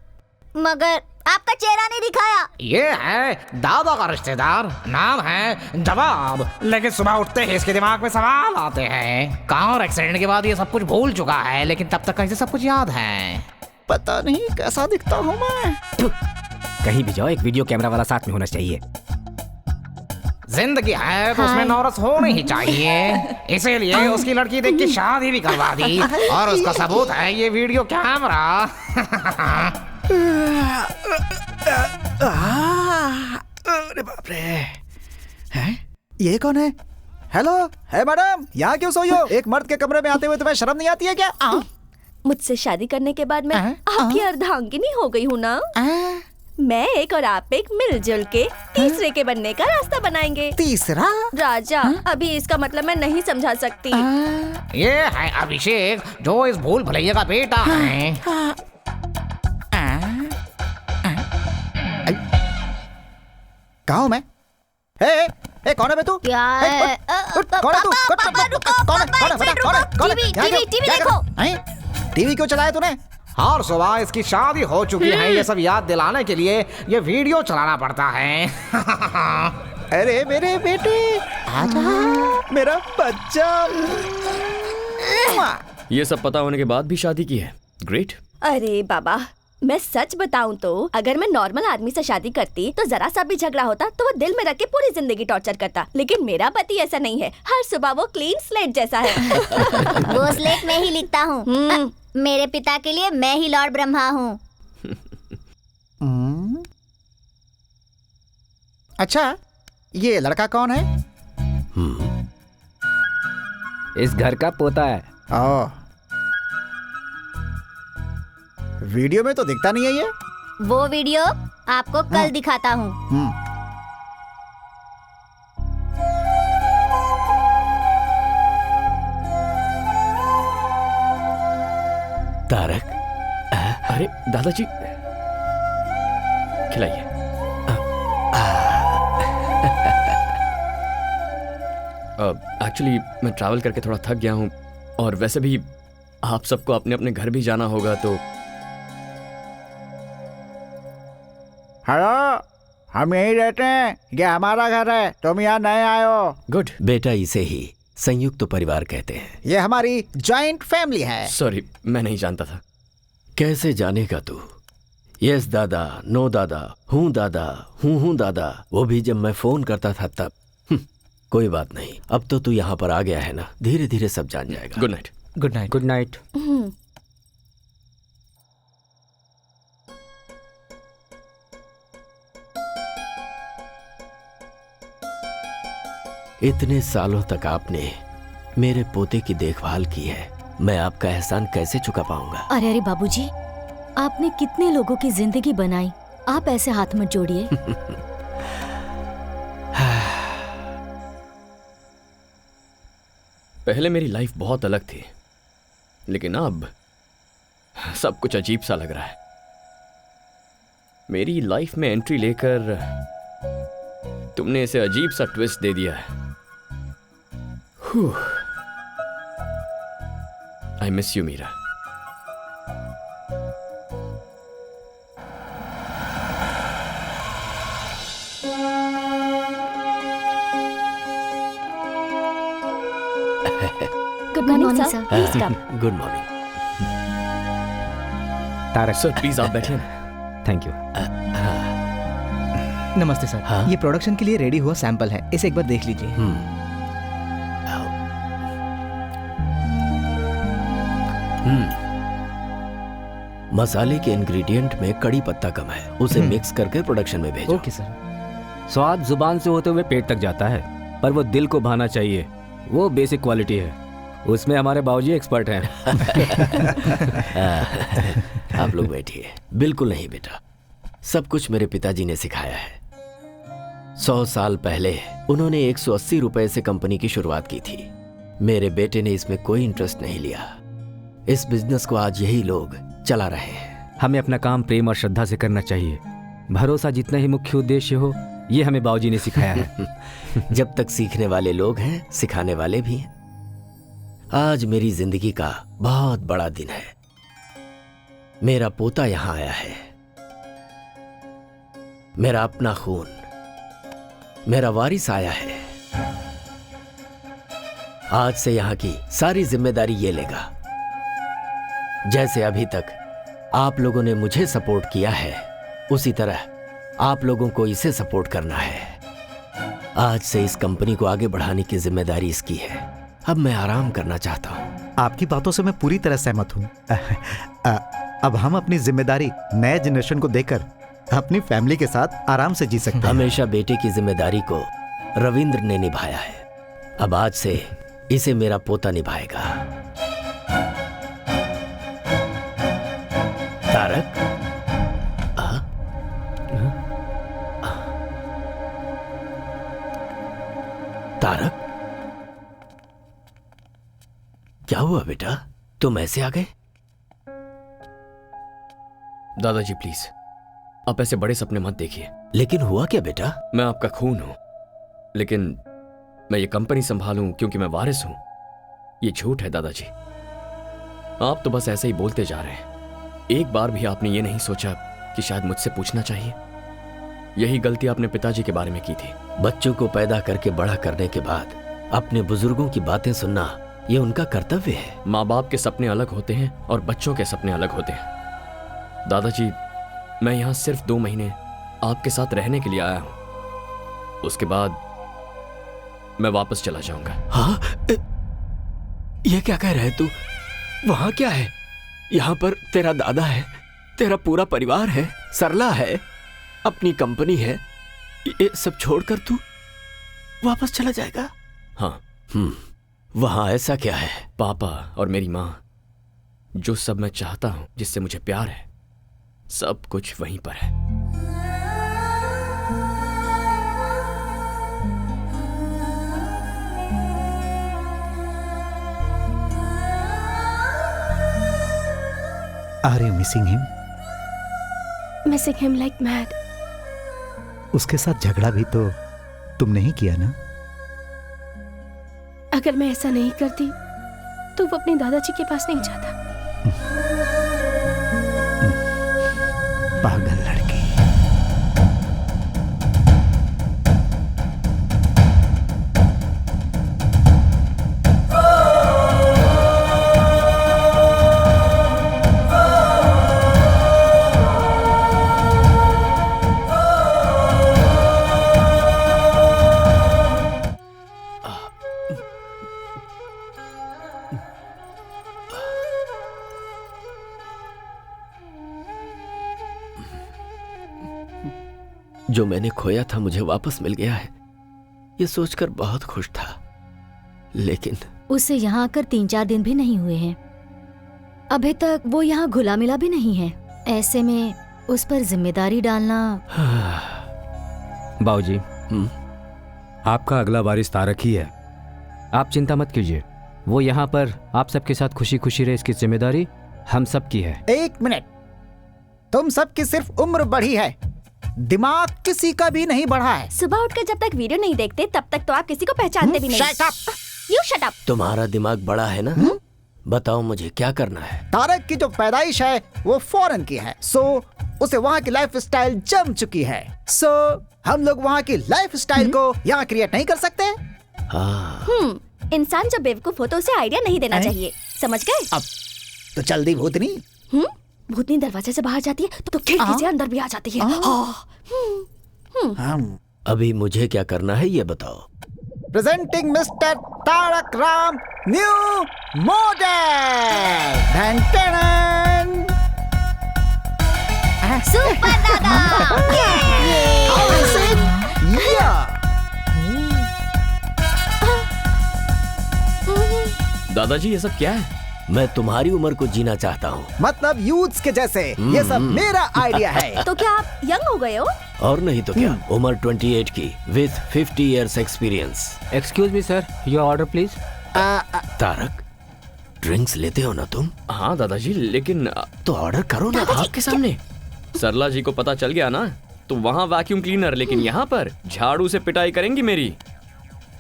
मगर आपका चेहरा नहीं दिखाया। ये है दादा का रिश्तेदार, नाम है जवाब। लेकिन सुबह उठते ही इसके दिमाग में सवाल आते हैं। कार एक्सीडेंट के बाद ये सब कुछ भूल चुका है, लेकिन तब तक इसे सब कुछ याद है। पता नहीं कैसा दिखता हूँ मैं। कहीं भी जाओ एक वीडियो कैमरा वाला साथ में होना चाहिए। जिंदगी है तो उसमें नौरस होनी ही चाहिए, इसीलिए उसकी लड़की देख के शादी भी करवा दी, और उसका सबूत है ये वीडियो कैमरा। अरे बाप रे, हैं? ये कौन है? हेलो, है मैडम, यहाँ क्यों सोई हो? एक मर्द के कमरे में आते हुए तुम्हें शर्म नहीं आती है क्या? मुझसे शादी करने के बाद मैं आपकी अर्धांगिनी हो गई हूँ ना। मैं एक और आप एक मिलजुल के तीसरे के बनने का रास्ता बनाएंगे। तीसरा? राजा, अभी इसका मतलब मैं नहीं समझा सकती। ये है अभिषेक, जो इस भूल भुलैया का बेटा है। कहाँ हूँ मैं? ए, कौन है बे तू? क्या है? कौन है तू? कौन है? टीवी देखो। टीवी क्यों चलाया तूने? हर सुबह इसकी शादी हो चुकी है, ये सब याद दिलाने के लिए ये वीडियो चलाना पड़ता है। अरे मेरे बेटे, आजा, मेरा बच्चा। ये सब पता होने के बाद भी शादी की है। ग्रेट। अरे बाबा, मैं सच बताऊं तो अगर मैं नॉर्मल आदमी से शादी करती तो जरा सा भी झगड़ा होता तो वो दिल में रख के पूरी जिंदगी टॉर्चर करता, लेकिन मेरा पति ऐसा नहीं है। हर सुबह वो क्लीन स्लेट जैसा है। वो स्लेट में ही लिखता हूँ। मेरे पिता के लिए मैं ही लॉर्ड ब्रह्मा हूँ। अच्छा, ये लड़का कौन है? इस घर का पोता है। वीडियो में तो दिखता नहीं है ये। वो वीडियो आपको कल दिखाता हूँ। तारक। अरे दादाजी, खिलाइए। एक्चुअली मैं ट्रैवल करके थोड़ा थक गया हूँ, और वैसे भी आप सबको अपने अपने घर भी जाना होगा, तो हेलो, हम यहीं रहते हैं, ये हमारा घर है, तुम यहाँ नए आए हो। गुड। बेटा, इसे ही संयुक्त परिवार कहते हैं। ये हमारी जॉइंट फैमिली है। सॉरी, मैं नहीं जानता था। कैसे जानेगा तू? यस दादा, नो दादा, हूँ दादा, हूँ दादा, वो भी जब मैं फोन करता था तब। कोई बात नहीं, अब तो तू यहाँ पर आ गया है ना, धीरे धीरे सब जान जाएगा। Good night. Good night. Good night. इतने सालों तक आपने मेरे पोते की देखभाल की है, मैं आपका एहसान कैसे चुका पाऊंगा? अरे अरे बाबूजी, आपने कितने लोगों की जिंदगी बनाई, आप ऐसे हाथ मत जोड़िए। पहले मेरी लाइफ बहुत अलग थी, लेकिन अब सब कुछ अजीब सा लग रहा है। मेरी लाइफ में एंट्री लेकर तुमने इसे अजीब सा ट्विस्ट दे दिया है। I miss you Meera. Good morning sir, please come. Good morning. Tarak sir please आप बैठिए ना। थैंक यू। नमस्ते सर। ये प्रोडक्शन के लिए रेडी हुआ सैंपल है, इसे एक बार देख लीजिए। मसाले के इंग्रेडिएंट में कड़ी पत्ता कम है, उसे मिक्स करके प्रोडक्शन में भेजो। Okay sir. स्वाद जुबान से होते हुए पेट तक जाता है, पर वो दिल को भाना चाहिए, वो बेसिक क्वालिटी है। उसमें हमारे बाबूजी एक्सपर्ट हैं। आप लोग बैठिए। बिल्कुल नहीं बेटा, सब कुछ मेरे पिताजी ने सिखाया है। 100 साल पहले उन्होंने 180 रुपए से कंपनी की शुरुआत की थी। मेरे बेटे ने इसमें कोई इंटरेस्ट नहीं लिया। इस बिजनेस को आज यही लोग चला रहे हैं। हमें अपना काम प्रेम और श्रद्धा से करना चाहिए। भरोसा जितना ही मुख्य उद्देश्य हो, ये हमें बाबूजी ने सिखाया है। जब तक सीखने वाले लोग हैं, सिखाने वाले भी हैं। आज मेरी जिंदगी का बहुत बड़ा दिन है। मेरा पोता यहां आया है, मेरा अपना खून, मेरा वारिस आया है। आज से यहां की सारी जिम्मेदारी ये लेगा। जैसे अभी तक आप लोगों ने मुझे सपोर्ट किया है, उसी तरह आप लोगों को इसे सपोर्ट करना है। आज से इस कंपनी को आगे बढ़ाने की जिम्मेदारी इसकी है। अब मैं आराम करना चाहता हूं। आपकी बातों से मैं पूरी तरह सहमत हूं। अब हम अपनी जिम्मेदारी नए जनरेशन को देकर अपनी फैमिली के साथ आराम से जी सकते हैं। हमेशा बेटे की जिम्मेदारी को रविंद्र ने निभाया है, अब आज से इसे मेरा पोता निभाएगा। तारक, तारक, क्या हुआ बेटा, तुम ऐसे आ गए? दादाजी प्लीज, आप ऐसे बड़े सपने मत देखिए। लेकिन हुआ क्या बेटा? मैं आपका खून हूं, लेकिन मैं ये कंपनी संभालूं क्योंकि मैं वारिस हूं, ये झूठ है दादाजी। आप तो बस ऐसे ही बोलते जा रहे हैं। एक बार भी आपने ये नहीं सोचा कि शायद मुझसे पूछना चाहिए? यही गलती आपने पिताजी के बारे में की थी। बच्चों को पैदा करके बड़ा करने के बाद अपने बुजुर्गों की बातें सुनना, ये उनका कर्तव्य है। माँ बाप के सपने अलग होते हैं और बच्चों के सपने अलग होते हैं। दादाजी, मैं यहाँ सिर्फ 2 महीने आपके साथ रहने के लिए आया हूँ, उसके बाद मैं वापस चला जाऊंगा। हाँ? ये क्या कह रहे तू? वहां क्या है? यहाँ पर तेरा दादा है, तेरा पूरा परिवार है, सरला है, अपनी कंपनी है, ये सब छोड़कर तू वापस चला जाएगा? हाँ। वहां ऐसा क्या है? पापा और मेरी माँ, जो सब मैं चाहता हूं, जिससे मुझे प्यार है, सब कुछ वहीं पर है। Are you missing him? Missing him like mad. उसके साथ झगड़ा भी तो तुमने ही किया ना? अगर मैं ऐसा नहीं करती तो वो अपने दादाजी के पास नहीं जाता। पागल लड़की। जो मैंने खोया था मुझे वापस मिल गया है, ये सोचकर बहुत खुश था। लेकिन उसे यहाँ आकर 3-4 दिन भी नहीं हुए हैं। अभी तक वो यहाँ घुला मिला भी नहीं है। ऐसे में उस पर जिम्मेदारी डालना। बाबूजी, आपका अगला वारिस तारक ही है। आप चिंता मत कीजिए, वो यहाँ पर आप सबके साथ खुशी खुशी रहे, इसकी जिम्मेदारी हम सब की है। 1 मिनट, तुम सबकी सिर्फ उम्र बढ़ी है, दिमाग किसी का भी नहीं बढ़ा है। सुबह उठकर जब तक वीडियो नहीं देखते तब तक तो आप किसी को पहचानते भी नहीं। Shut up! You shut up! तुम्हारा दिमाग बड़ा है ना? बताओ मुझे क्या करना है। तारक की जो पैदाइश है वो फॉरेन की है, सो उसे वहाँ की लाइफ स्टाइल जम चुकी है। सो हम लोग वहाँ की लाइफ स्टाइल को यहाँ क्रिएट नहीं कर सकते। इंसान जब बेवकूफ हो तो उसे आइडिया नहीं देना चाहिए, समझ गए? अब तो जल्दी भूतनी। भूतनी दरवाजे से बाहर जाती है तो खिड़की से अंदर भी आ जाती है। अभी मुझे क्या करना है ये बताओ। Presenting mister Tarak Ram new model. Super दादा। दादाजी ये सब क्या है? मैं तुम्हारी उम्र को जीना चाहता हूँ। मतलब यूथ्स के जैसे। ये सब मेरा आइडिया है। तो क्या आप यंग हो गए हो? और नहीं तो क्या, उम्र 28 की with 50 years experience. Excuse me sir, your order please. Tarak, drinks लेते हो ना तुम? हाँ दादाजी, लेकिन तो ऑर्डर करो ना आपके सामने। सरला जी को पता चल गया ना तो वहाँ वैक्यूम क्लीनर, लेकिन यहाँ पर झाड़ू से पिटाई करेंगी मेरी।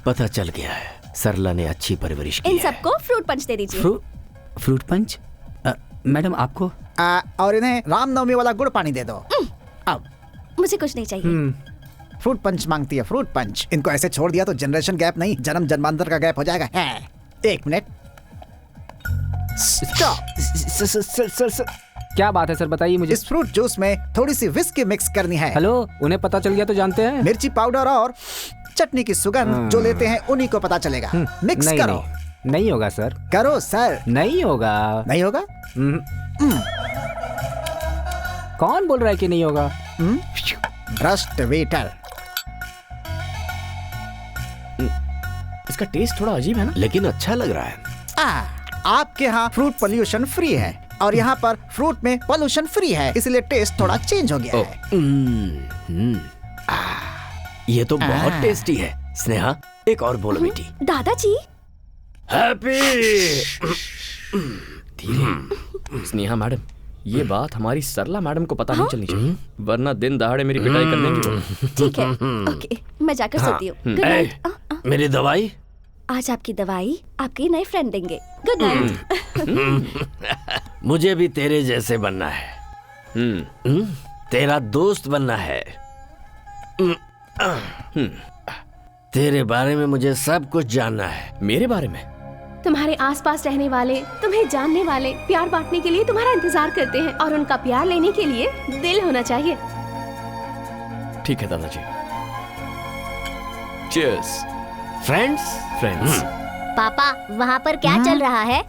पता चल गया है, सरला ने अच्छी परवरिश की इन है। सबको फ्रूट पंच दे दीजिए। Fruit punch? मैडम आपको? और इन्हें रामनवमी वाला गुड़ पानी दे दो। अब मुझे कुछ नहीं चाहिए। फ्रूट पंच मांगती है, फ्रूट पंच। इनको ऐसे छोड़ दिया तो जनरेशन गैप नहीं, जन्म जन्मांतर का गैप हो जाएगा। 1 मिनट, स्टॉप। क्या बात है सर, बताइए मुझे। इस फ्रूट जूस में थोड़ी सी विस्की मिक्स करनी है। हेलो, उन्हें पता चल गया तो जानते हैं। मिर्ची पाउडर और चटनी की सुगंध जो लेते हैं उन्हीं को पता चलेगा। मिक्स नहीं, करो। नहीं होगा सर। करो सर। नहीं होगा। नहीं होगा? कौन बोल रहा है कि नहीं होगा? भ्रष्ट वेटर। इसका टेस्ट थोड़ा अजीब है ना, लेकिन अच्छा लग रहा है। आपके यहाँ फ्रूट पोल्यूशन फ्री है और यहाँ पर फ्रूट में पोल्यूशन फ्री है, इसलिए टेस्ट थोड़ा चेंज हो गया है। ये तो बहुत टेस्टी है। स्नेहा, एक और बोलो बेटी। दादाजी। हैप्पी। धीरे। स्नेहा मैडम, ये बात हमारी सरला मैडम को पता नहीं चलनी चाहिए, वरना दिन दहाड़े मेरी पिटाई कर देंगी वो। ठीक है, ओके, मैं जाकर सोती हूँ। Good night. मेरी दवाई? आज आपकी दवाई आपके नए फ्रेंड देंगे। Good night. मुझे भी तेरे जैसे बनना है। तेरा दोस्त बनना है। तेरे बारे में मुझे सब कुछ जानना है। मेरे बारे में? तुम्हारे आसपास रहने वाले, तुम्हें जानने वाले, प्यार बांटने के लिए तुम्हारा इंतजार करते हैं और उनका प्यार लेने के लिए दिल होना चाहिए। ठीक है दादाजी। चीयर्स। फ्रेंड्स। पापा, वहाँ पर क्या चल रहा है?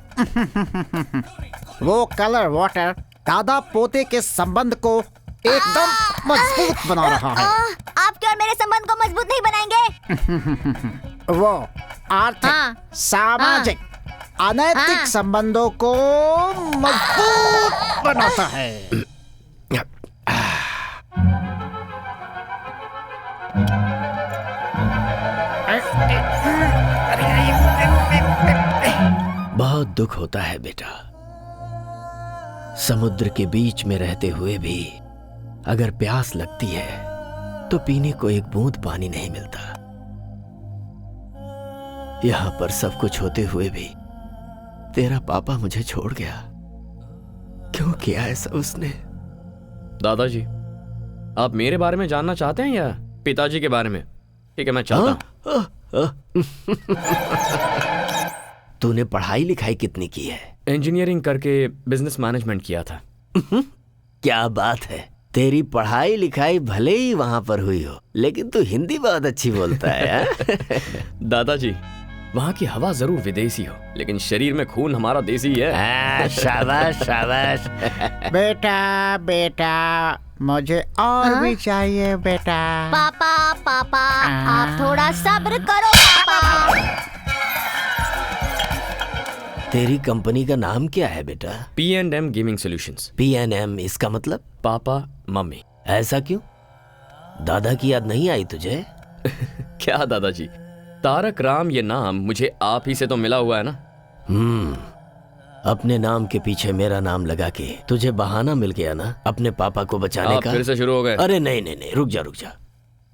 वो कलर वाटर दादा पोते के संबंध को एकदम मजबूत बना रहा है। आपके और मेरे संबंध को मजबूत नहीं बनाएंगे। वो आर्थिक, सामाजिक, अनैतिक संबंधों को मजबूत बनाता है। बहुत दुख होता है बेटा, समुद्र के बीच में रहते हुए भी अगर प्यास लगती है तो पीने को एक बूंद पानी नहीं मिलता। यहां पर सब कुछ होते हुए भी तेरा पापा मुझे छोड़ गया। क्यों किया ऐसा उसने? दादाजी, आप मेरे बारे में जानना चाहते हैं या पिताजी के बारे में? ठीक है, मैं चाहता हूं। तूने पढ़ाई लिखाई कितनी की है? इंजीनियरिंग करके बिजनेस मैनेजमेंट किया था। क्या बात है, तेरी पढ़ाई लिखाई भले ही वहां पर हुई हो, लेकिन तू हिंदी बहुत अच्छी बोलता है। दादाजी, वहाँ की हवा जरूर विदेशी हो, लेकिन शरीर में खून हमारा देसी है। शाबाश शाबाश। बेटा बेटा, मुझे और भी चाहिए बेटा। पापा पापा, आप थोड़ा सब्र करो पापा। तेरी कंपनी का नाम क्या है बेटा? P&M gaming solutions. P&M, इसका मतलब? Papa mummy. ऐसा क्यों? दादा की याद नहीं आई तुझे? क्या दादाजी, तारक राम ये नाम मुझे आप ही से तो मिला हुआ है ना। अपने नाम के पीछे मेरा नाम लगा के तुझे बहाना मिल गया ना अपने पापा को बचाने का। फिर से शुरू हो गए? अरे नहीं नहीं नहीं, रुक जा।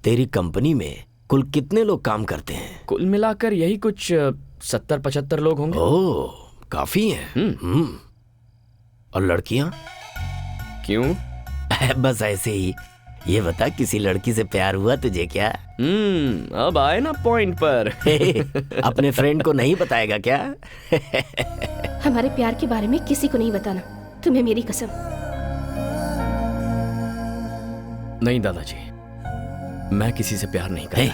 तेरी कंपनी में कुल कितने लोग काम करते हैं? कुल मिलाकर यही कुछ 70-75 लोग होंगे। ओह, काफी हैं। और लड़कियां? क्यों? बस ऐसे ही। ये बता, किसी लड़की से प्यार हुआ तुझे क्या? अब आए ना पॉइंट पर। अपने फ्रेंड को नहीं बताएगा क्या? हमारे प्यार के बारे में किसी को नहीं बताना, तुम्हें मेरी कसम। नहीं दादाजी, मैं किसी से प्यार नहीं करता।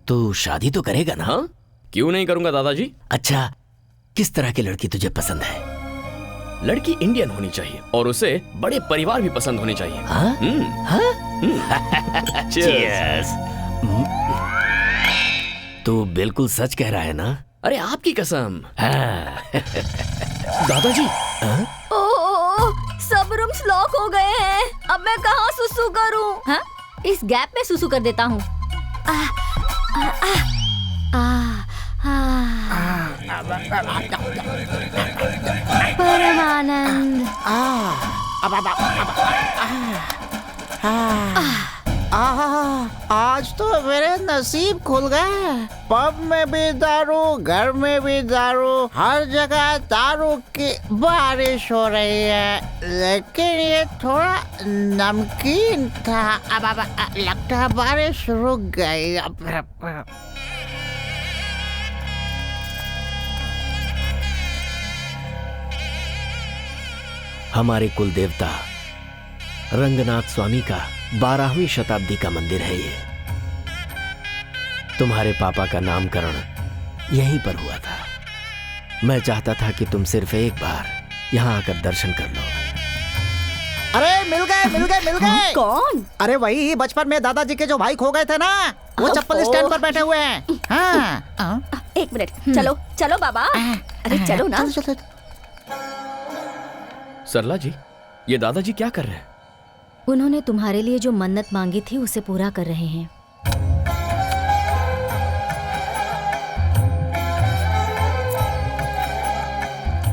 तू शादी तो करेगा ना? हाँ? क्यों नहीं करूंगा दादाजी। अच्छा, किस तरह की लड़की तुझे पसंद है? लड़की इंडियन होनी चाहिए और उसे बड़े परिवार भी पसंद होने चाहिए। Cheers। तू बिल्कुल सच कह रहा है ना? अरे आपकी कसम। दादाजी। सब रूम्स लॉक हो गए हैं। अब मैं कहाँ सुसु करूं? हाँ? इस गैप में सुसु कर देता हूँ। परमानंद। आज तो मेरे नसीब खुल गए। पब में भी दारू, घर में भी दारू, हर जगह दारू की बारिश हो रही है। लेकिन ये थोड़ा नमकीन था। अब लगता है बारिश रुक गई। हमारे कुल देवता रंगनाथ स्वामी का 12वीं शताब्दी का मंदिर है ये। तुम्हारे पापा का नामकरण यहीं पर हुआ था। मैं चाहता था कि तुम सिर्फ एक बार यहाँ आकर दर्शन कर लो। अरे मिल गए। कौन? अरे वही बचपन में दादाजी के जो भाई खो गए थे ना, वो चप्पल स्टैंड पर बैठे हुए हैं। हाँ। एक मिनट, चलो बाबा। अरे चलो ना। सरला जी, ये दादाजी क्या कर रहे हैं? उन्होंने तुम्हारे लिए जो मन्नत मांगी थी उसे पूरा कर रहे हैं।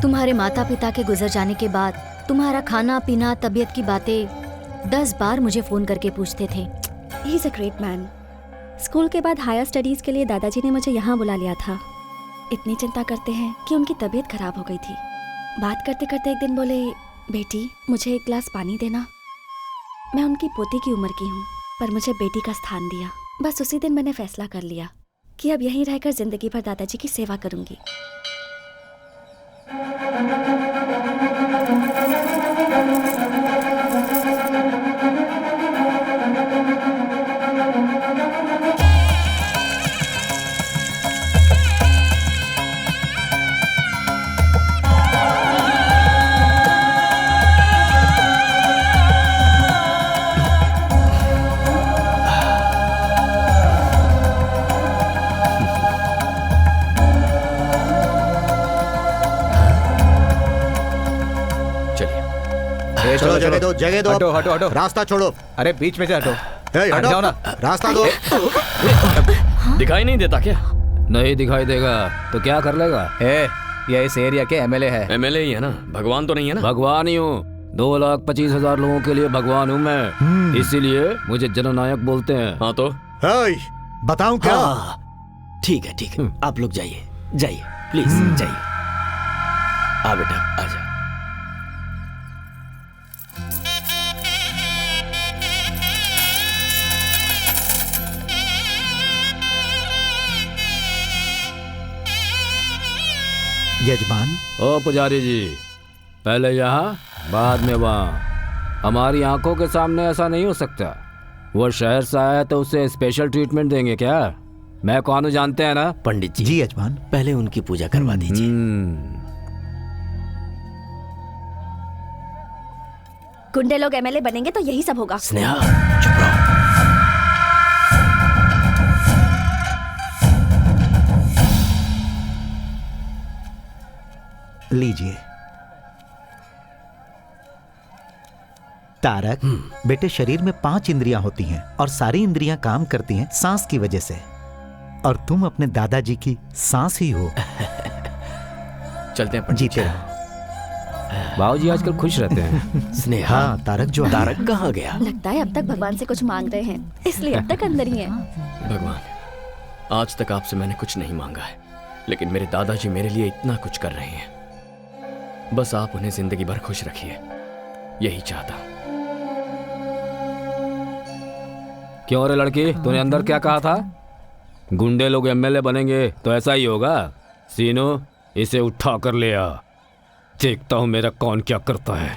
तुम्हारे माता पिता के गुजर जाने के बाद तुम्हारा खाना पीना, तबीयत की बातें 10 बार मुझे फोन करके पूछते थे। He is a great man. School के बाद हायर स्टडीज के लिए दादाजी ने मुझे यहाँ बुला लिया था। इतनी चिंता करते हैं कि उनकी तबीयत खराब हो गई थी। बात करते करते एक दिन बोले, बेटी मुझे एक गिलास पानी देना। मैं उनकी पोती की उम्र की हूँ, पर मुझे बेटी का स्थान दिया। बस उसी दिन मैंने फैसला कर लिया कि अब यहीं रहकर जिंदगी भर दादाजी की सेवा करूंगी। चलो जगह दो। हटो। रास्ता छोड़ो। अरे बीच में से हटो। हट जाओ ना। रास्ता दो। दिखाई नहीं देता क्या? नहीं दिखाई देगा तो क्या कर लेगा? ये इस एरिया के एमएलए है। एमएलए ही है ना, भगवान तो नहीं है ना? भगवान ही हूँ। 2,25,000 लोगों के लिए भगवान हूँ मैं, इसीलिए मुझे जननायक बोलते हैं। हाँ तो बताऊं क्या? ठीक है, आप लोग जाइए जाइए, प्लीज जाइए। आ बेटा आजा। यजमान। ओ पुजारी जी, पहले यहाँ बाद में वहाँ। हमारी आंखों के सामने ऐसा नहीं हो सकता। वो शहर से आया तो उसे स्पेशल ट्रीटमेंट देंगे क्या? मैं कौन हूँ जानते हैं ना? पंडित जी। जी यजमान। पहले उनकी पूजा करवा दीजिए। गुंडे लोग एमएलए बनेंगे तो यही सब होगा। स्नेहा चुप रहो। लीजिए। तारक, बेटे शरीर में 5 इंद्रियां होती हैं और सारी इंद्रियां काम करती हैं सांस की वजह से, और तुम अपने दादाजी की सांस ही हो। चलते हैं जीते बाबूजी आजकल खुश रहते हैं। स्नेहा। हाँ, तारक जो तारक कहाँ गया? लगता है अब तक भगवान से कुछ मांग रहे हैं, इसलिए अब तक अंदर ही है। भगवान, आज तक आपसे मैंने कुछ नहीं मांगा है, लेकिन मेरे दादाजी मेरे लिए इतना कुछ कर रहे हैं। बस आप उन्हें जिंदगी भर खुश रखिए, यही चाहता हूं। क्यों रे लड़की, तूने अंदर क्या कहा था? गुंडे लोग एमएलए बनेंगे तो ऐसा ही होगा। सीनू, इसे उठा कर ले आ, देखता हूं मेरा कौन क्या करता है।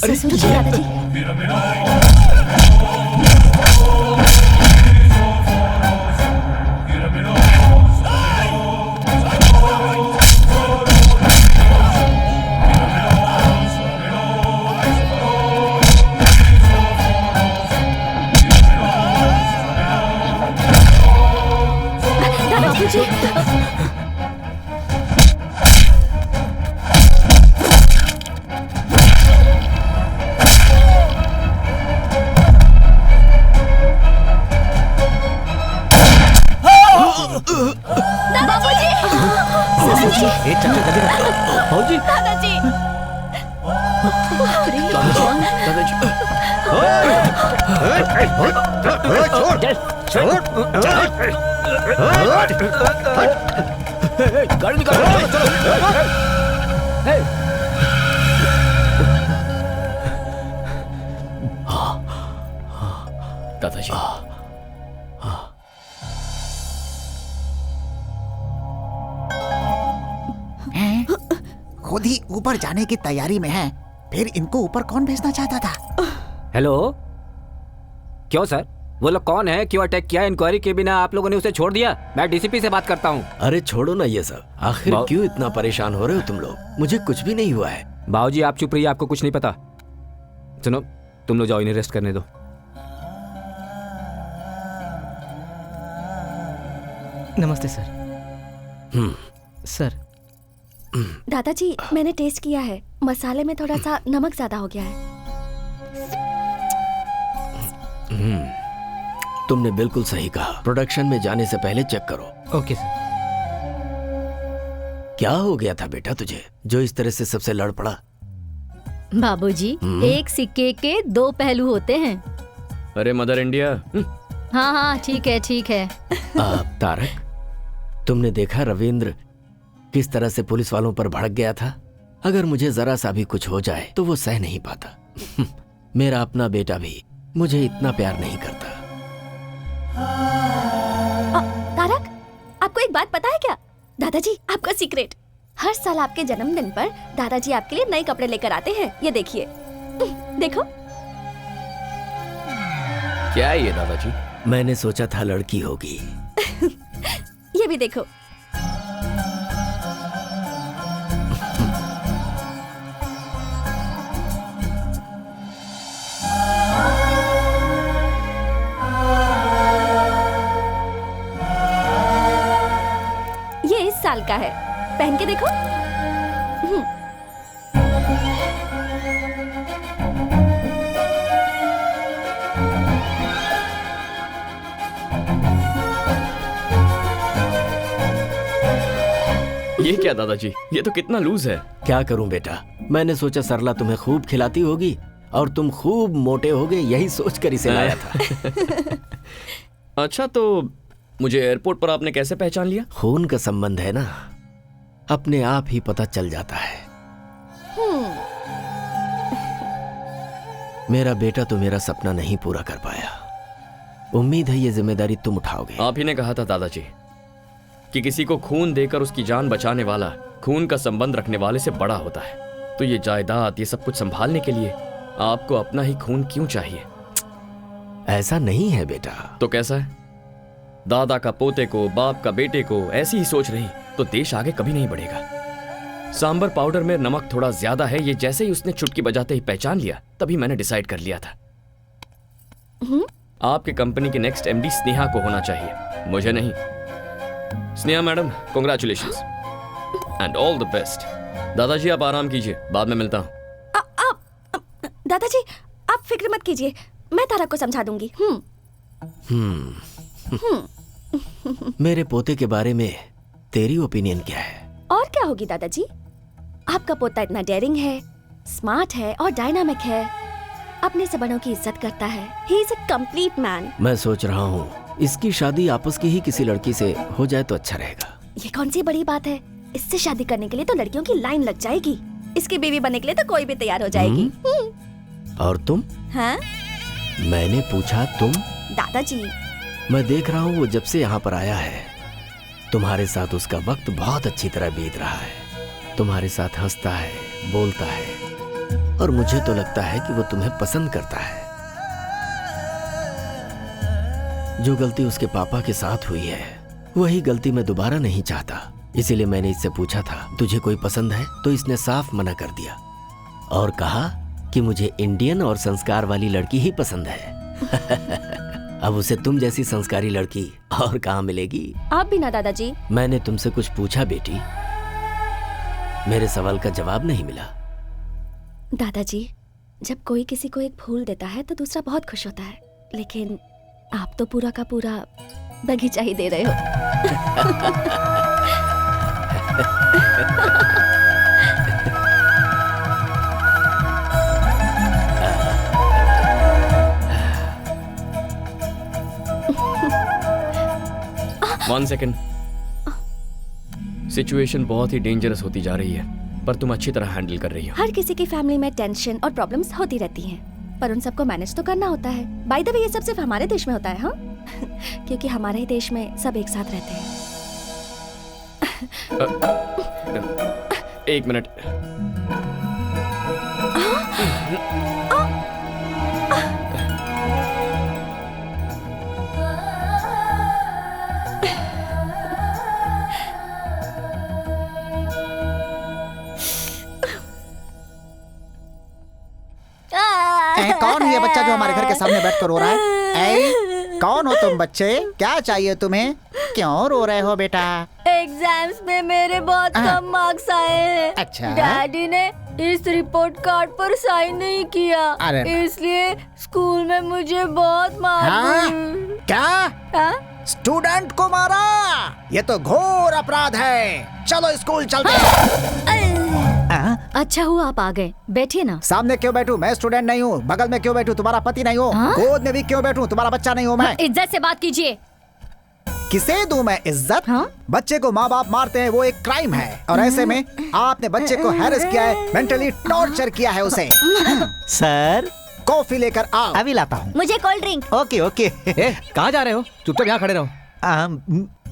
ससुर जी, दादाजी। दादाजी। बाबूजी, दादाजी। गाड़ी निकालो। दादाजी, खुद ही ऊपर जाने की तैयारी में है, फिर इनको ऊपर कौन भेजना चाहता था? हेलो, क्यों सर, वो लोग कौन है, क्यों अटैक किया, इंक्वायरी के बिना आप लोगों ने उसे छोड़ दिया? मैं डीसीपी से बात करता हूँ। अरे छोड़ो ना ये सब, आखिर क्यों इतना परेशान हो रहे हो तुम लोग? मुझे कुछ भी नहीं हुआ है। बाबूजी आप चुप रहिए, आपको कुछ नहीं पता। सुनो, तुम लोग जाओ, इन्हें रेस्ट करने दो। नमस्ते सर। सर। दादाजी मैंने टेस्ट किया है, मसाले में थोड़ा सा नमक ज्यादा हो गया है। तुमने बिल्कुल सही कहा, प्रोडक्शन में जाने से पहले चेक करो। Okay sir. क्या हो गया था बेटा तुझे, जो इस तरह से सबसे लड़ पड़ा? बाबूजी, एक सिक्के के दो पहलू होते हैं। अरे मदर इंडिया। हाँ हाँ ठीक है ठीक है। तारक, तुमने देखा रविंद्र किस तरह से पुलिस वालों पर भड़क गया था? अगर मुझे जरा सा भी कुछ हो जाए तो वो सह नहीं पाता। मेरा अपना बेटा भी मुझे इतना प्यार नहीं करता। तारक, आपको एक बात पता है क्या? दादाजी आपका सीक्रेट, हर साल आपके जन्मदिन पर दादाजी आपके लिए नए कपड़े लेकर आते हैं। ये देखिए, देखो। क्या है ये दादाजी? मैंने सोचा था लड़की होगी। ये भी देखो। ये इस साल का है, पहन के देखो। ये क्या दादाजी, ये तो कितना लूज है। क्या करूं बेटा, मैंने सोचा सरला तुम्हें खूब खिलाती होगी और तुम खूब मोटे होगे, यही सोचकर इसे लाया था। अच्छा, तो मुझे एयरपोर्ट पर आपने कैसे पहचान लिया? खून का संबंध है ना, अपने आप ही पता चल जाता है। मेरा बेटा तो मेरा सपना नहीं पूरा कर पाया। उम्मीद है ये जिम्मेदारी तुम उठाओगे। आप ही ने कहा था दादाजी कि किसी को खून देकर उसकी जान बचाने वाला खून का संबंध रखने वाले से बड़ा होता है। तो ये जायदाद, ये सब कुछ संभालने के लिए आपको अपना ही खून क्यों चाहिए? ऐसा नहीं है बेटा। तो कैसा है? दादा का पोते को, बाप का बेटे को ऐसी ही सोच रही तो देश आगे कभी नहीं बढ़ेगा। सांबर पाउडर में नमक थोड़ा ज्यादा है, ये जैसे ही उसने चुटकी बजाते ही पहचान लिया, तभी मैंने डिसाइड कर लिया था आपके कंपनी की नेक्स्ट एमडी स्नेहा को होना चाहिए, मुझे नहीं। Sneha madam, congratulations and all the best. दादाजी आप आराम कीजिए, बाद में मिलता हूँ। दादाजी आप फिक्र मत कीजिए, मैं तारक को समझा दूंगी। मेरे पोते के बारे में तेरी ओपिनियन क्या है? और क्या होगी दादाजी, आपका पोता इतना डेयरिंग है, स्मार्ट है और डायनामिक है, अपने से बड़ों की इज्जत करता है। He is a complete man. मैं सोच रहा हूँ इसकी शादी आपस की ही किसी लड़की से हो जाए तो अच्छा रहेगा। ये कौन सी बड़ी बात है, इससे शादी करने के लिए तो लड़कियों की लाइन लग जाएगी, इसकी बीवी बनने के लिए तो कोई भी तैयार हो जाएगी। और तुम? हाँ? मैंने पूछा तुम? दादाजी मैं देख रहा हूँ वो जब से यहाँ पर आया है तुम्हारे साथ उसका वक्त बहुत अच्छी तरह बीत रहा है। तुम्हारे साथ हंसता है, बोलता है और मुझे तो लगता है कि वो तुम्हें पसंद करता है। जो गलती उसके पापा के साथ हुई है वही गलती मैं दोबारा नहीं चाहता, इसीलिए मैंने इससे पूछा था तुझे कोई पसंद है, तो इसने साफ मना कर दिया और कहा कि मुझे इंडियन और संस्कार वाली लड़की ही पसंद है। अब उसे तुम जैसी संस्कारी लड़की और कहाँ मिलेगी? आप भी ना दादाजी। मैंने तुमसे कुछ पूछा बेटी, मेरे सवाल का जवाब नहीं मिला। दादाजी, जब कोई किसी को एक फूल देता है तो दूसरा बहुत खुश होता है, लेकिन आप तो पूरा का पूरा बगीचा ही दे रहे हो। 1 सेकेंड। सिचुएशन बहुत ही डेंजरस होती जा रही है, पर तुम अच्छी तरह हैंडल कर रही हो। हर किसी की फैमिली में टेंशन और प्रॉब्लम्स होती रहती हैं, पर उन सबको मैनेज तो करना होता है। बाय द वे, ये सब सिर्फ हमारे देश में होता है, हाँ? क्योंकि हमारे ही देश में सब एक साथ रहते हैं। 1 मिनट। कौन है ये बच्चा जो हमारे घर के सामने बैठकर रो रहा है? ऐ, कौन हो तुम बच्चे? क्या चाहिए तुम्हें? क्यों रो रहे हो बेटा? एग्जाम्स में मेरे बहुत कम मार्क्स आए हैं। अच्छा। डैडी ने इस रिपोर्ट कार्ड पर साइन नहीं किया, अरे इसलिए स्कूल में मुझे बहुत मार। क्या? स्टूडेंट को मारा? ये तो घोर अपराध है। चलो स्कूल चलते हैं। अच्छा हुआ आप आ गए, बैठिए ना। सामने क्यों बैठूं? मैं स्टूडेंट नहीं हूँ। बगल में क्यों बैठूं? तुम्हारा पति नहीं हूँ। गोद में भी क्यों बैठूं? तुम्हारा बच्चा नहीं हूँ मैं। इज्जत से बात कीजिए। किसे दूं मैं इज्जत? बच्चे को माँ बाप मारते हैं, वो एक क्राइम है। और ऐसे में आपने बच्चे को हैरेस किया है, मेंटली टॉर्चर किया है उसे। सर कॉफी लेकर आओ। अभी लाता हूँ। मुझे कोल्ड ड्रिंक। Okay okay. कहाँ जा रहे हो? चुपचाप यहाँ खड़े रहो।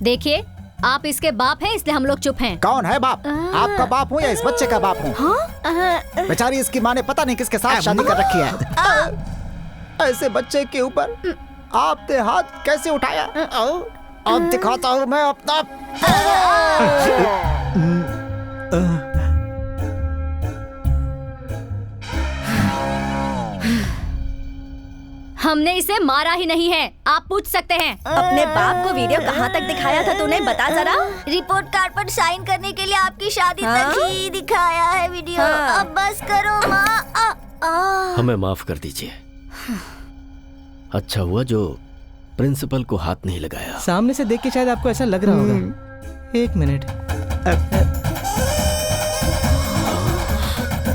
देखिए, आप इसके बाप हैं, इसलिए हम लोग चुप हैं। कौन है बाप? आपका बाप हूँ या इस बच्चे का बाप हूँ? बेचारी इसकी माँ ने पता नहीं किसके साथ शादी कर रखी है। ऐसे बच्चे के ऊपर आपने हाथ कैसे उठाया? अब दिखाता हूँ मैं अपना। हमने इसे मारा ही नहीं है, आप पूछ सकते हैं। अपने बाप को वीडियो कहाँ तक दिखाया था तूने? बता जरा। रिपोर्ट कार्ड पर साइन करने के लिए आपकी शादी तक ही दिखाया है वीडियो। अब बस करो माँ। हमें माफ कर दीजिए। अच्छा हुआ जो प्रिंसिपल को हाथ नहीं लगाया। सामने से देख के शायद आपको ऐसा लग रहा होगा। एक मिनट।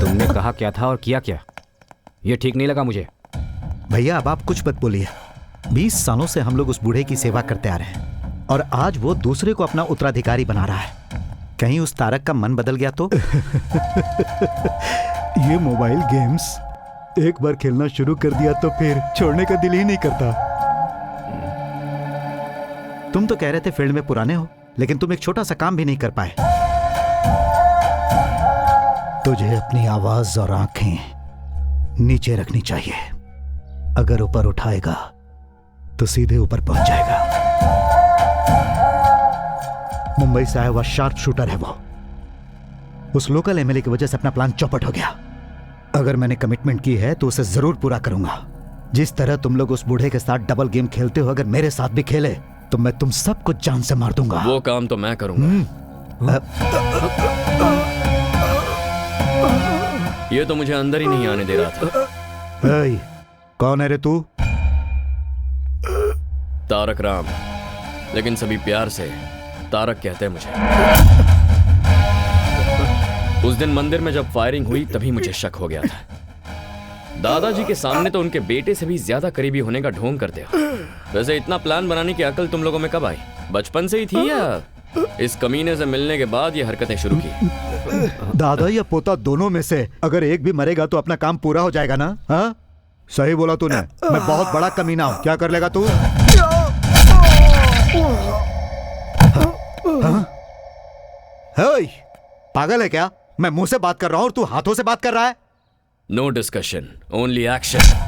तुमने कहा क्या था और किया क्या? ये ठीक नहीं लगा मुझे। भैया अब आप कुछ मत बोलिए। 20 सालों से हम लोग उस बूढ़े की सेवा करते आ रहे हैं और आज वो दूसरे को अपना उत्तराधिकारी बना रहा है। कहीं उस तारक का मन बदल गया तो? ये मोबाइल गेम्स एक बार खेलना शुरू कर दिया तो फिर छोड़ने का दिल ही नहीं करता। तुम तो कह रहे थे फील्ड में पुराने हो, लेकिन तुम एक छोटा सा काम भी नहीं कर पाए। तुझे अपनी आवाज और आंखें नीचे रखनी चाहिए। अगर ऊपर उठाएगा तो सीधे ऊपर पहुंच जाएगा। मुंबई से आया हुआ शार्प शूटर है वो। उस लोकल एमएलए की वजह से अपना प्लान चौपट हो गया। अगर मैंने कमिटमेंट की है तो उसे जरूर पूरा करूंगा। जिस तरह तुम लोग उस बूढ़े के साथ डबल गेम खेलते हो, अगर मेरे साथ भी खेले तो मैं तुम सबको जान से मार दूंगा। वो काम तो मैं करूंगा। ये तो मुझे अंदर ही नहीं आने दे रहा था। कौन है रे तू? तारक राम, लेकिन सभी प्यार से तारक कहते हैं मुझे। उस दिन मंदिर में जब फायरिंग हुई तभी मुझे शक हो गया था। दादाजी के सामने तो उनके बेटे से भी ज्यादा करीबी होने का ढोंग करते हो। वैसे इतना प्लान बनाने की अकल तुम लोगों में कब आई? बचपन से ही थी या इस कमीने से मिलने के बाद ये हरकतें शुरू की? दादा या पोता दोनों में से अगर एक भी मरेगा तो अपना काम पूरा हो जाएगा ना? हाँ सही बोला तूने। मैं बहुत बड़ा कमीना हूं। क्या कर लेगा तू? पागल है क्या? मैं मुंह से बात कर रहा हूं और तू हाथों से बात कर रहा है। No discussion, only action.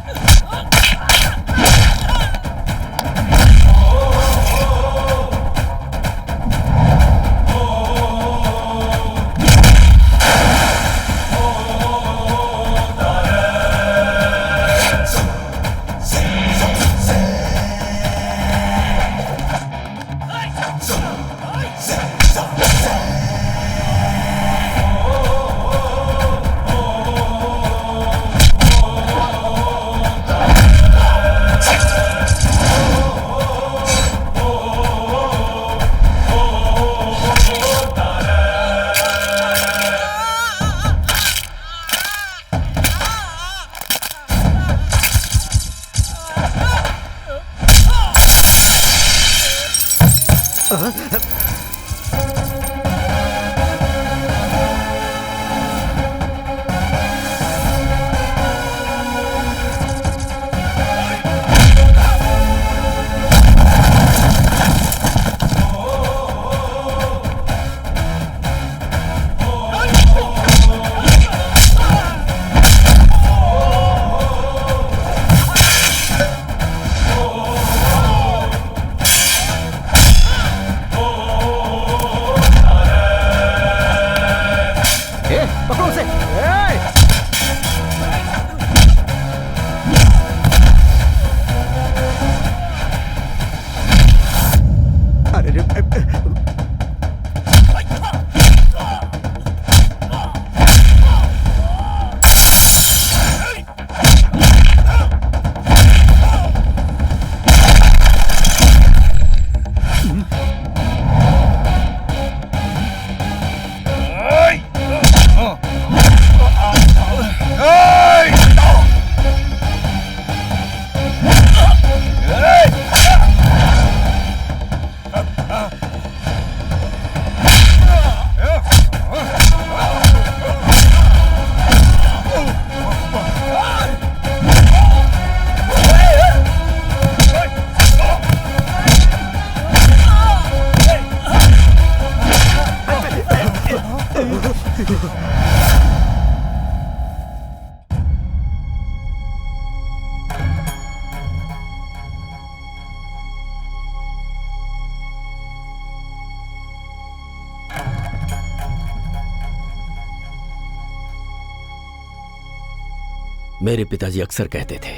मेरे पिताजी अक्सर कहते थे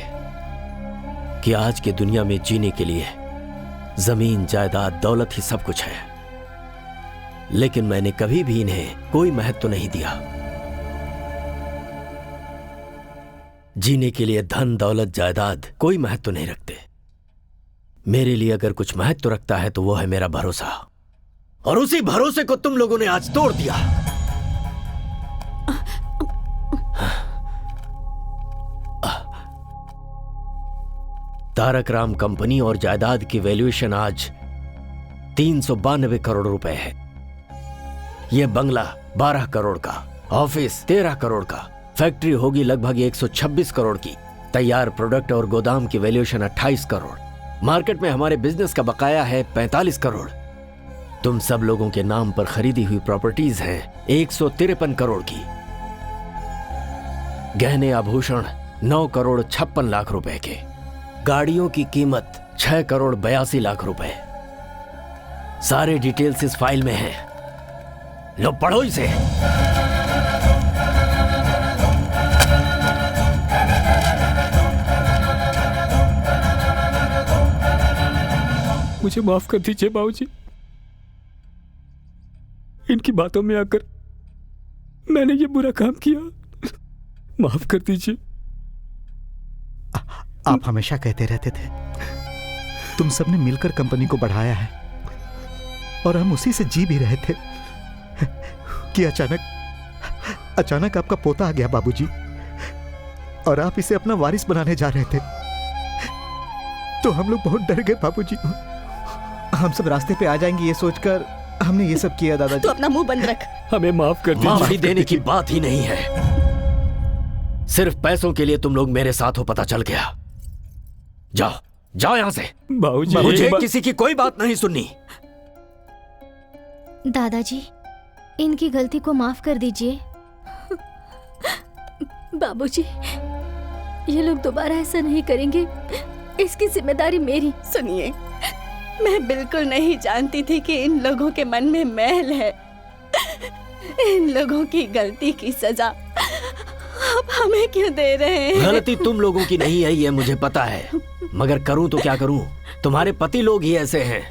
कि आज के दुनिया में जीने के लिए जमीन, जायदाद, दौलत ही सब कुछ है, लेकिन मैंने कभी भी इन्हें कोई महत्व नहीं दिया। जीने के लिए धन, दौलत, जायदाद कोई महत्व नहीं रखते। मेरे लिए अगर कुछ महत्व रखता है तो वो है मेरा भरोसा, और उसी भरोसे को तुम लोगों ने आज तोड़ दिया। तारक राम कंपनी और जायदाद की वैल्यूएशन आज 392 करोड़ रुपए है। यह बंगला 12 करोड़ का, ऑफिस 13 करोड़ का, फैक्ट्री होगी लगभग 126 करोड़ की, तैयार प्रोडक्ट और गोदाम की वैल्यूएशन 28 करोड़, मार्केट में हमारे बिजनेस का बकाया है 45 करोड़। तुम सब लोगों के नाम पर खरीदी हुई प्रॉपर्टीज हैं 153 करोड़ की, गहने आभूषण 9 करोड़ 56 लाख रुपए के, गाड़ियों की कीमत 6 करोड़ 82 लाख रुपए। सारे डिटेल्स इस फाइल में हैं। लो पढ़ो इसे। मुझे माफ कर दीजिए बाबूजी, इनकी बातों में आकर मैंने ये बुरा काम किया, माफ कर दीजिए। आप हमेशा कहते रहते थे तुम सबने मिलकर कंपनी को बढ़ाया है, और हम उसी से जी भी रहे थे कि अचानक आपका पोता आ गया बाबूजी, और आप इसे अपना वारिस बनाने जा रहे थे। तो हम लोग बहुत डर गए बाबूजी। हम सब रास्ते पे आ जाएंगे ये सोचकर हमने ये सब किया दादाजी। तू अपना मुंह बंद रख। हमें माफ कर दीजिए। माफी देने की बात ही नहीं है, सिर्फ पैसों के लिए तुम लोग मेरे साथ हो, पता चल गया। जाओ जाओ यहां से। बाबूजी, मुझे किसी की कोई बात नहीं सुननी। दादाजी, इनकी गलती को माफ कर दीजिए। बाबूजी, ये लोग दोबारा ऐसा नहीं करेंगे, इसकी जिम्मेदारी मेरी। सुनिए, मैं बिल्कुल नहीं जानती थी कि इन लोगों के मन में मैल है। इन लोगों की गलती की सजा आप हमें क्यों दे रहे हैं? गलती तुम लोगों की नहीं है, ये मुझे पता है, मगर करूं तो क्या करूं? तुम्हारे पति लोग ही ऐसे हैं।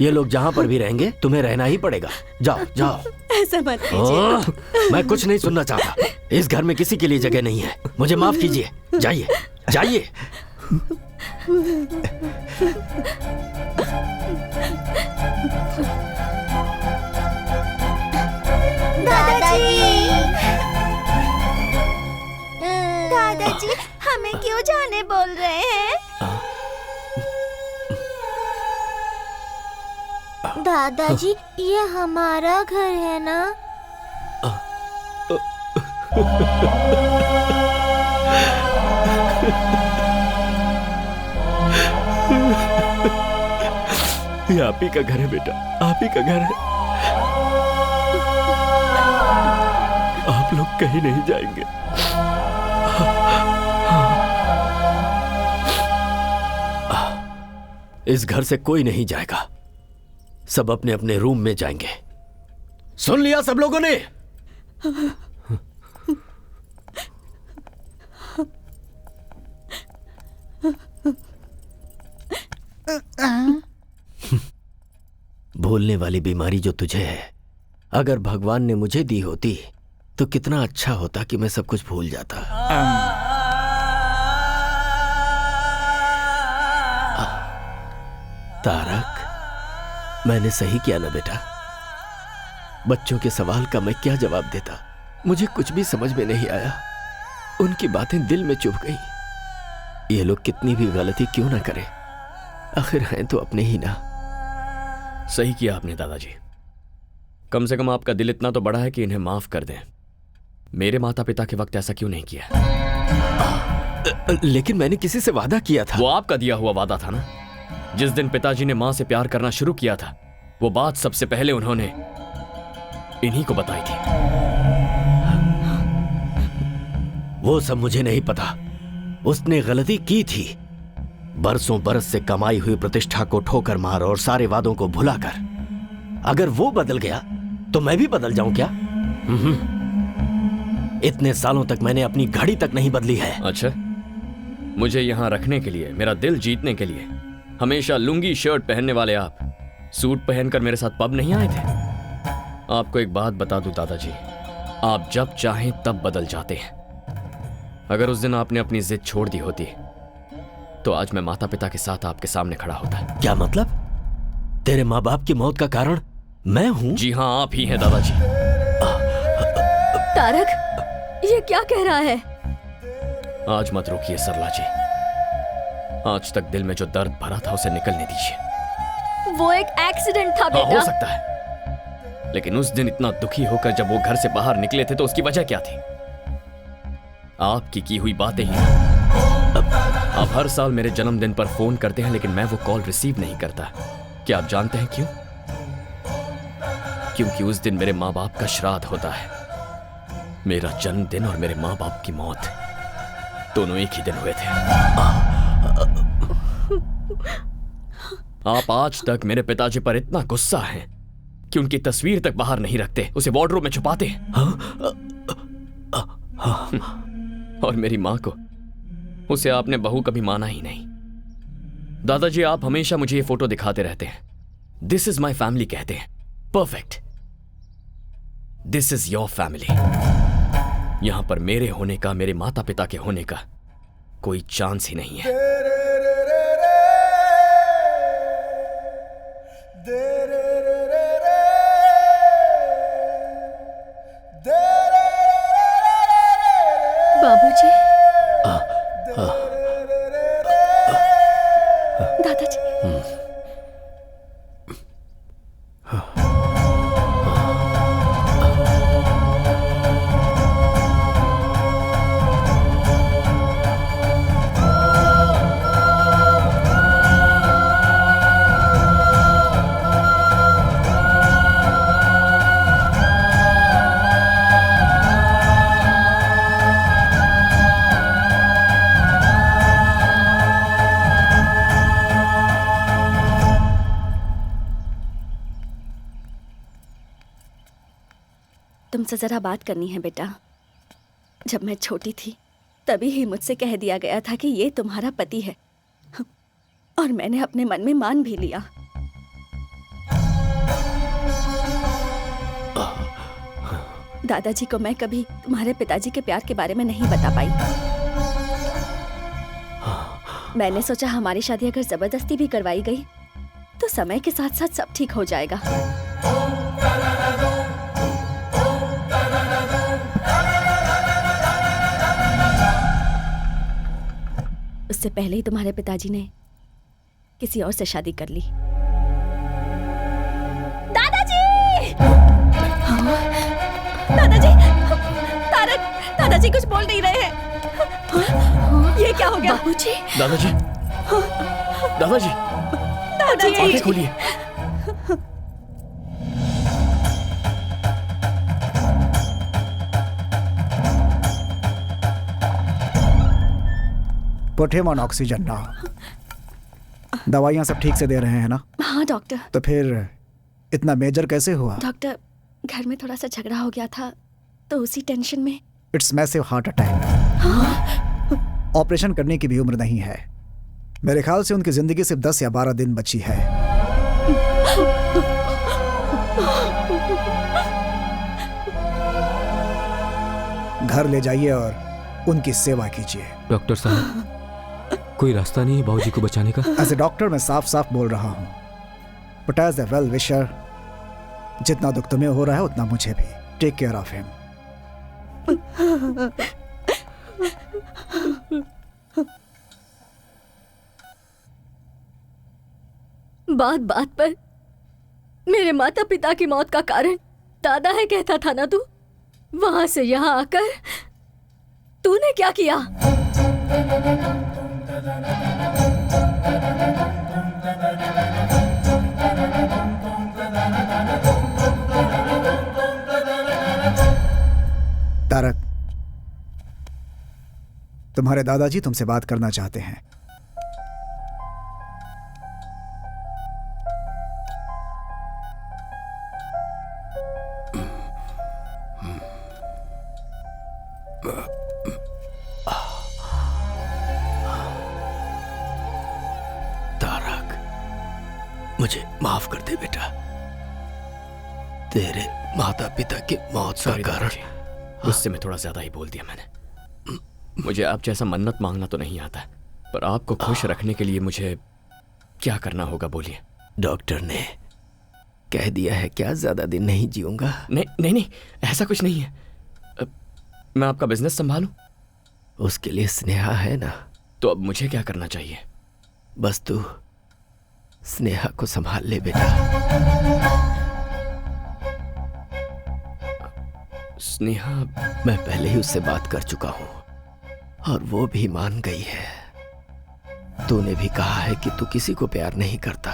ये लोग जहां पर भी रहेंगे तुम्हें रहना ही पड़ेगा। जाओ जाओ। ऐसा मत कीजिए। मैं कुछ नहीं सुनना चाहता। इस घर में किसी के लिए जगह नहीं है। मुझे माफ कीजिए। जाइए जाइए। दादाजी, हमें क्यों जाने बोल रहे हैं? दादाजी, ये हमारा घर है ना? ये आप ही का घर है बेटा, आप ही का घर है। आप लोग कहीं नहीं जाएंगे। इस घर से कोई नहीं जाएगा, सब अपने अपने रूम में जाएंगे। सुन लिया सब लोगों ने? भूलने वाली बीमारी जो तुझे है, अगर भगवान ने मुझे दी होती तो कितना अच्छा होता कि मैं सब कुछ भूल जाता। तारक, मैंने सही किया ना बेटा? बच्चों के सवाल का मैं क्या जवाब देता? मुझे कुछ भी समझ में नहीं आया। उनकी बातें दिल में चुभ गई। ये लोग कितनी भी गलती क्यों ना करें, आखिर हैं तो अपने ही ना। सही किया आपने दादाजी। कम से कम आपका दिल इतना तो बड़ा है कि इन्हें माफ कर दें। मेरे माता पिता के वक्त ऐसा क्यों नहीं किया? लेकिन मैंने किसी से वादा किया था। वो आपका दिया हुआ वादा था ना। जिस दिन पिताजी ने मां से प्यार करना शुरू किया था, वो बात सबसे पहले उन्होंने इन्हीं को बताई थी। वो सब मुझे नहीं पता। उसने गलती की थी। बरसों बरस से कमाई हुई प्रतिष्ठा को ठोकर मार और सारे वादों को भुलाकर। अगर वो बदल गया तो मैं भी बदल जाऊं क्या? इतने सालों तक मैंने अपनी घड़ी तक नहीं बदली है। अच्छा, मुझे यहाँ रखने के लिए, मेरा दिल जीतने के लिए हमेशा लुंगी शर्ट पहनने वाले आप सूट पहनकर मेरे साथ पब नहीं आए थे? आपको एक बात बता दूं दादाजी, आप जब चाहें तब बदल जाते हैं। अगर उस दिन आपने अपनी जिद छोड़ दी होती तो आज मैं माता पिता के साथ आपके सामने खड़ा होता। क्या मतलब? तेरे माँ बाप की मौत का कारण मैं हूँ? जी हाँ, आप ही हैं दादाजी। तारक, ये क्या कह रहा है? आज मत रुकिए सरला जी, आज तक दिल में जो दर्द भरा था उसे निकलने दीजिए। वो एक एक्सीडेंट था बेटा। हो सकता है, लेकिन उस दिन इतना दुखी होकर जब वो घर से बाहर निकले थे तो उसकी वजह क्या थी? आपकी की हुई बातें ही। आप हर साल मेरे जन्मदिन पर फोन करते हैं लेकिन मैं वो कॉल रिसीव नहीं करता। क्या आप जानते हैं क्यों? क्योंकि उस दिन मेरे माँ बाप का श्राद्ध होता है। मेरा जन्मदिन और मेरे माँ बाप की मौत दोनों एक ही दिन हुए थे। आप आज तक मेरे पिताजी पर इतना गुस्सा हैं कि उनकी तस्वीर तक बाहर नहीं रखते, उसे वार्डरोब में छुपाते। और मेरी मां को, उसे आपने बहू कभी माना ही नहीं। दादाजी, आप हमेशा मुझे ये फोटो दिखाते रहते हैं। दिस इज माई फैमिली कहते हैं। Perfect, this is your family. यहां पर मेरे होने का, मेरे माता पिता के होने का कोई चांस ही नहीं है। बाबूजी, दादाजी, तुमसे जरा बात करनी है बेटा। जब मैं छोटी थी तभी ही मुझसे कह दिया गया था कि ये तुम्हारा पति है, और मैंने अपने मन में मान भी लिया। दादाजी को मैं कभी तुम्हारे पिताजी के प्यार के बारे में नहीं बता पाई। मैंने सोचा हमारी शादी अगर जबरदस्ती भी करवाई गई तो समय के साथ साथ सब ठीक हो जाएगा। उससे पहले ही तुम्हारे पिताजी ने किसी और से शादी कर ली। दादाजी! हाँ? दादाजी! दादाजी कुछ बोल नहीं रहे हैं। ये क्या हो गया? बाबूजी! दादाजी! दादाजी! दादाजी! आंखें खोलिए। Put him on oxygen now. दवाइयाँ सब ठीक से दे रहे हैं ना? हाँ डॉक्टर। तो फिर इतना मेजर कैसे हुआ? डॉक्टर, घर में थोड़ा सा झगड़ा हो गया था तो उसी टेंशन में। It's massive heart attack. Operation करने की भी उम्र नहीं है। मेरे ख्याल से उनकी जिंदगी सिर्फ 10 या 12 दिन बची है। घर ले जाइए और उनकी सेवा कीजिए। डॉक्टर साहब, कोई रास्ता नहीं है बाबूजी को बचाने का? एज ए डॉक्टर मैं साफ साफ बोल रहा हूँ, but as a well wisher, जितना दुख तुम्हें हो रहा है उतना मुझे भी। Take care of him. बात बात पर मेरे माता पिता की मौत का कारण दादा है कहता था ना तू? वहां से यहां आकर तूने क्या किया? तारक, तुम्हारे दादाजी तुमसे बात करना चाहते हैं। मुझे माफ कर दे बेटा। तेरे माता पिता की मौत का कारण उससे मैं थोड़ा ज्यादा ही बोल दिया मैंने। मुझे आप जैसा मन्नत मांगना तो नहीं आता, पर आपको खुश रखने के लिए मुझे क्या करना होगा बोलिए। डॉक्टर ने कह दिया है क्या ज्यादा दिन नहीं जीऊंगा? नहीं नहीं नहीं, ऐसा कुछ नहीं है। मैं आपका बिजनेस संभालूं? उसके लिए स्नेहा है ना। तो अब मुझे क्या करना चाहिए? बस तू स्नेहा को संभाल ले बेटा। स्नेहा? मैं पहले ही उससे बात कर चुका हूं और वो भी मान गई है। तूने भी कहा है कि तू किसी को प्यार नहीं करता।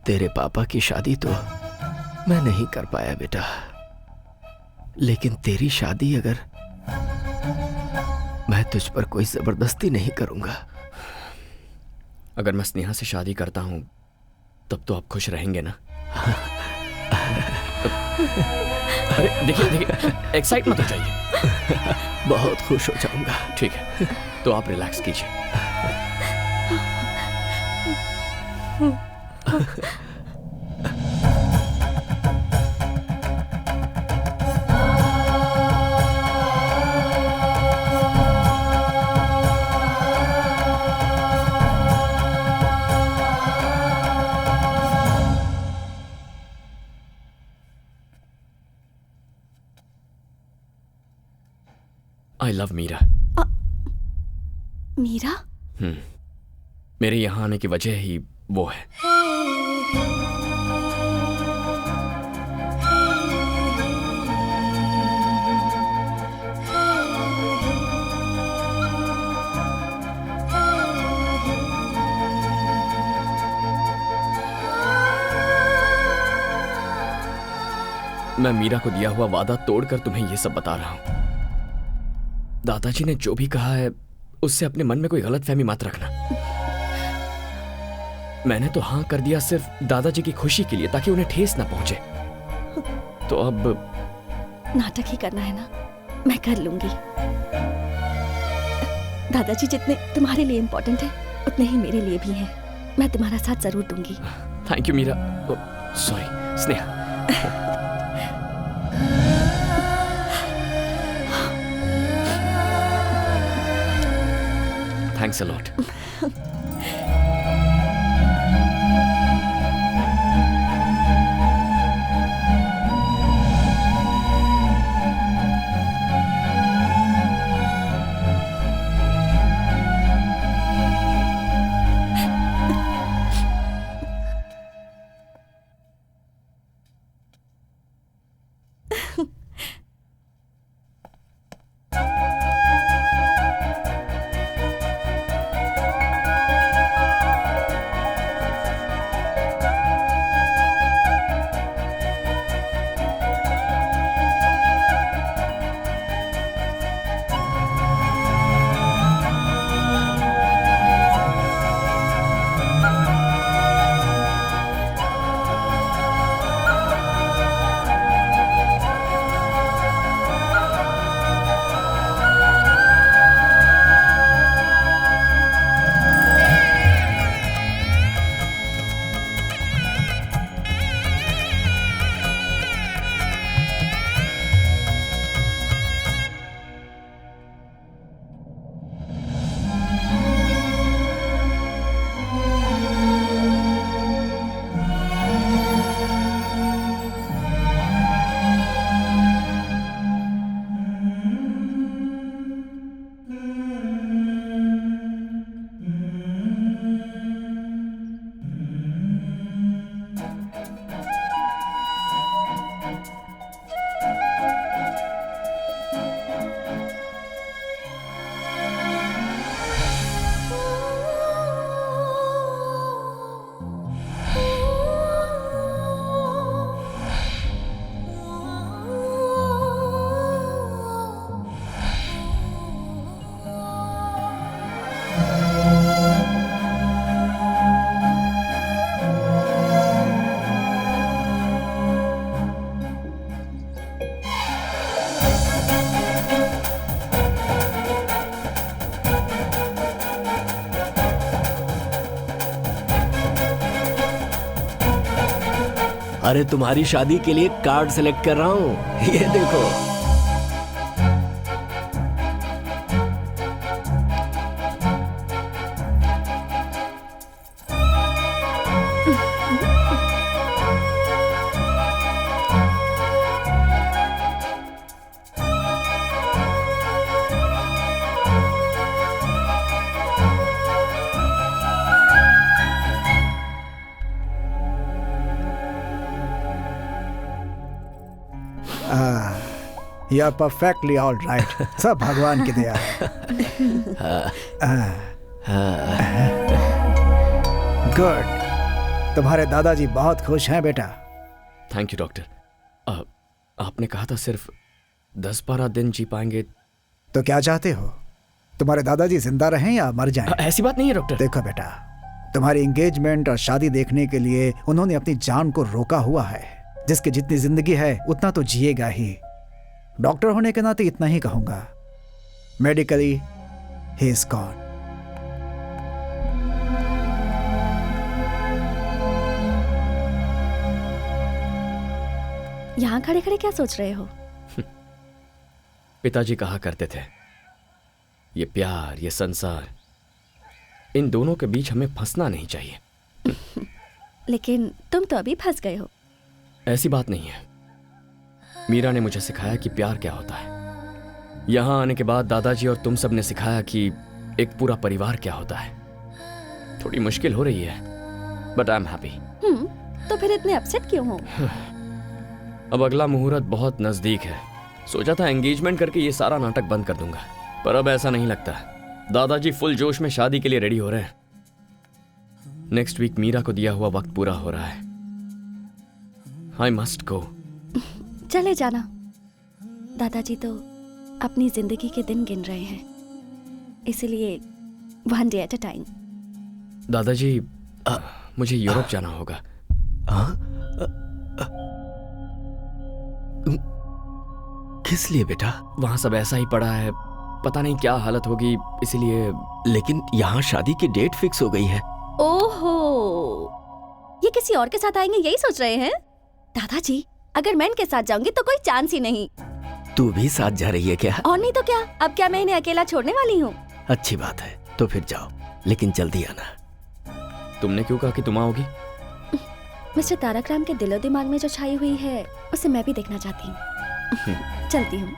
तेरे पापा की शादी तो मैं नहीं कर पाया बेटा, लेकिन तेरी शादी अगर मैं तुझ पर कोई जबरदस्ती नहीं करूंगा। अगर मैं स्नेहा से शादी करता हूं तब तो आप खुश रहेंगे ना? अरे देखिए देखिए, एक्साइट मत हो जाइए। बहुत खुश हो जाऊंगा। ठीक है, तो आप रिलैक्स कीजिए। I love Meera. मीरा? मेरे यहां आने की वजह ही वो है। मैं मीरा को दिया हुआ वादा तोड़कर तुम्हें यह सब बता रहा हूं। दादाजी ने जो भी कहा है उससे अपने मन में कोई गलतफहमी मत रखना। मैंने तो हां कर दिया सिर्फ दादाजी की खुशी के लिए, ताकि उन्हें ठेस ना पहुंचे। तो अब नाटक ही करना है ना? मैं कर लूंगी। दादाजी जितने तुम्हारे लिए इम्पोर्टेंट है उतने ही मेरे लिए भी हैं। मैं तुम्हारा साथ जरूर दूंगी। Thank you Meera. Sorry Sneha. Thanks a lot. अरे तुम्हारी शादी के लिए कार्ड सेलेक्ट कर रहा हूँ, ये देखो। You are perfectly all right. सब भगवान की दया है। गुड। तुम्हारे दादाजी बहुत खुश हैं बेटा। Thank you doctor. आपने कहा था सिर्फ 10-12 दिन जी पाएंगे। तो क्या चाहते हो, तुम्हारे दादाजी जिंदा रहें या मर जाएं? ऐसी बात नहीं है डॉक्टर। देखो बेटा, तुम्हारी एंगेजमेंट और शादी देखने के लिए उन्होंने अपनी जान को रोका हुआ है। जिसकी जितनी जिंदगी है उतना तो जिएगा ही। डॉक्टर होने के नाते इतना ही कहूंगा, मेडिकली ही इज गॉन। यहाँ खड़े खड़े क्या सोच रहे हो? पिताजी कहा करते थे, ये प्यार, ये संसार, इन दोनों के बीच हमें फंसना नहीं चाहिए। लेकिन तुम तो अभी फंस गए हो। ऐसी बात नहीं है। मीरा ने मुझे सिखाया कि प्यार क्या होता है। यहाँ आने के बाद दादाजी और तुम सब ने सिखाया कि एक पूरा परिवार क्या होता है। थोड़ी मुश्किल हो रही है, बट आई एम हैप्पी। तो फिर इतने अपसेट क्यों हो? अब अगला मुहूर्त बहुत नजदीक है। सोचा था एंगेजमेंट करके ये सारा नाटक बंद कर दूंगा, पर अब ऐसा नहीं लगता। दादाजी फुल जोश में शादी के लिए रेडी हो रहे हैं। नेक्स्ट वीक मीरा को दिया हुआ वक्त पूरा हो रहा है। I must go. चले जाना। दादाजी तो अपनी जिंदगी के दिन गिन रहे हैं, इसलिए one day at a time. दादाजी, मुझे यूरोप जाना होगा। किस लिए बेटा? वहां सब ऐसा ही पड़ा है, पता नहीं क्या हालत होगी, इसलिए। लेकिन यहाँ शादी की डेट फिक्स हो गई है। ओहो, ये किसी और के साथ आएंगे यही सोच रहे हैं? दादाजी, अगर मैं इनके साथ जाऊंगी तो कोई चांस ही नहीं। तू भी साथ जा रही है क्या? और नहीं तो क्या, अब क्या मैं इन्हें अकेला छोड़ने वाली हूँ? अच्छी बात है, तो फिर जाओ, लेकिन जल्दी आना। तुमने क्यों कहा कि तुम आओगी? मिस्टर तारक राम के दिलो दिमाग में जो छाई हुई है उसे मैं भी देखना चाहती हूँ। चलती हूँ।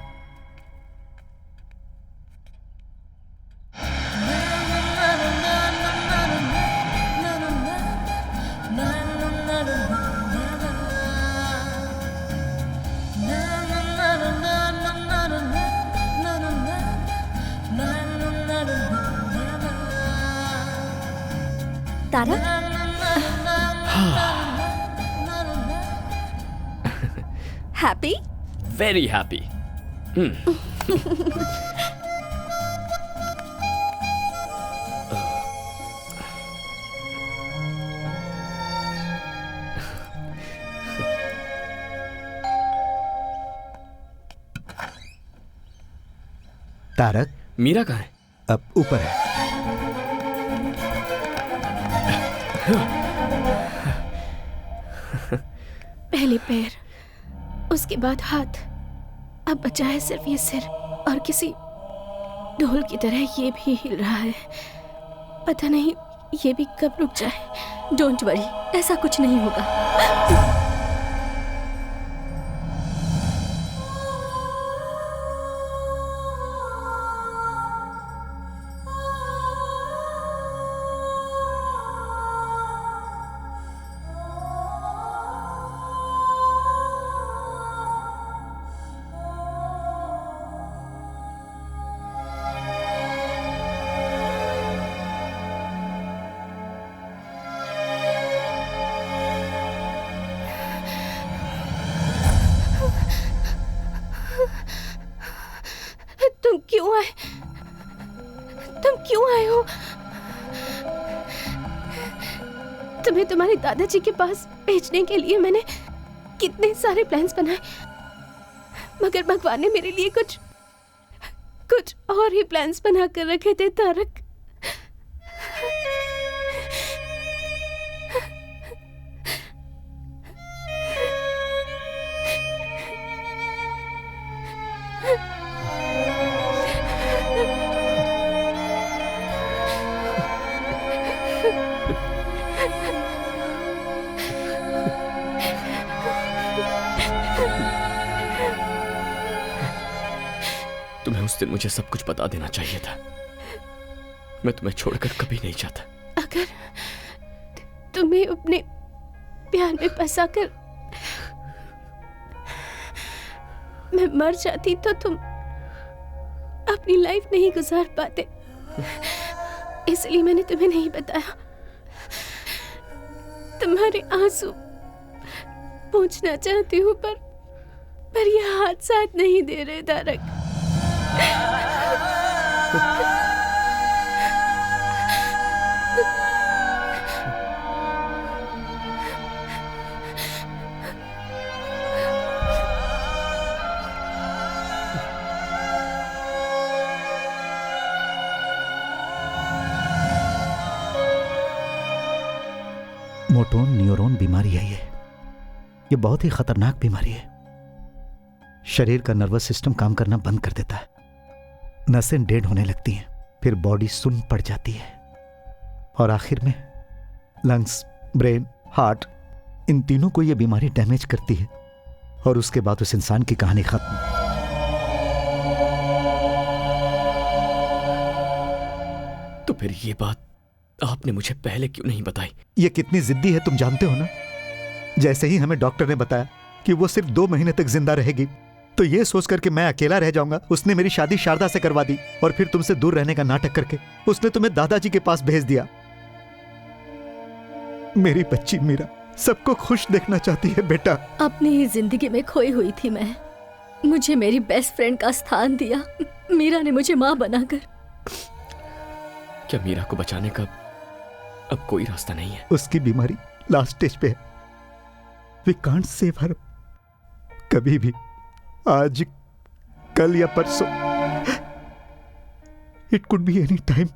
Tarak, happy? Very happy. Tarak, Meera कहाँ है? अब ऊपर है। पहले पैर, उसके बाद हाथ, अब बचा है सिर्फ ये सिर, और किसी ढोल की तरह ये भी हिल रहा है। पता नहीं ये भी कब रुक जाए। डोंट वरी, ऐसा कुछ नहीं होगा। तुम क्यों आए हो? तुम्हें तुम्हारे दादाजी के पास भेजने के लिए मैंने कितने सारे प्लान्स बनाए, मगर भगवान ने मेरे लिए कुछ और ही प्लान्स बना कर रखे थे तारक। उस दिन मुझे सब कुछ बता देना चाहिए था। मैं तुम्हें छोड़कर कभी नहीं जाता। अगर तुम्हें अपने प्यार में फंसाकर मैं मर जाती तो तुम अपनी लाइफ नहीं गुजार पाते, इसलिए मैंने तुम्हें नहीं बताया। तुम्हारे आंसू पूछना चाहती हूँ पर ये हाथ साथ नहीं दे रहे तारक। मोटोन न्यूरॉन बीमारी है ये बहुत ही खतरनाक बीमारी है। शरीर का नर्वस सिस्टम काम करना बंद कर देता है, नसें डेड होने लगती हैं, फिर बॉडी सुन्न पड़ जाती है और आखिर में लंग्स, ब्रेन, हार्ट, इन तीनों को यह बीमारी डैमेज करती है और उसके बाद उस इंसान की कहानी खत्म। तो फिर ये बात आपने मुझे पहले क्यों नहीं बताई? ये कितनी जिद्दी है तुम जानते हो ना। जैसे ही हमें डॉक्टर ने बताया कि वो सिर्फ 2 महीने तक जिंदा रहेगी, तो ये सोचकर कि मैं अकेला रह जाऊंगा, उसने मेरी शादी शारदा से करवा दी और फिर तुमसे दूर रहने का नाटक करके उसने तुम्हें दादाजी के पास भेज दिया। मेरी बच्ची मीरा सबको खुश देखना चाहती है बेटा। अपनी ही जिंदगी में खोई हुई थी मैं, मुझे मेरी बेस्ट फ्रेंड का स्थान दिया मीरा ने मुझे माँ बनाकर। क्या मीरा को बचाने का अब कोई रास्ता नहीं है? उसकी बीमारी लास्ट स्टेज पे है। We can't save her. कभी भी, आज, कल या परसों, it could be any time.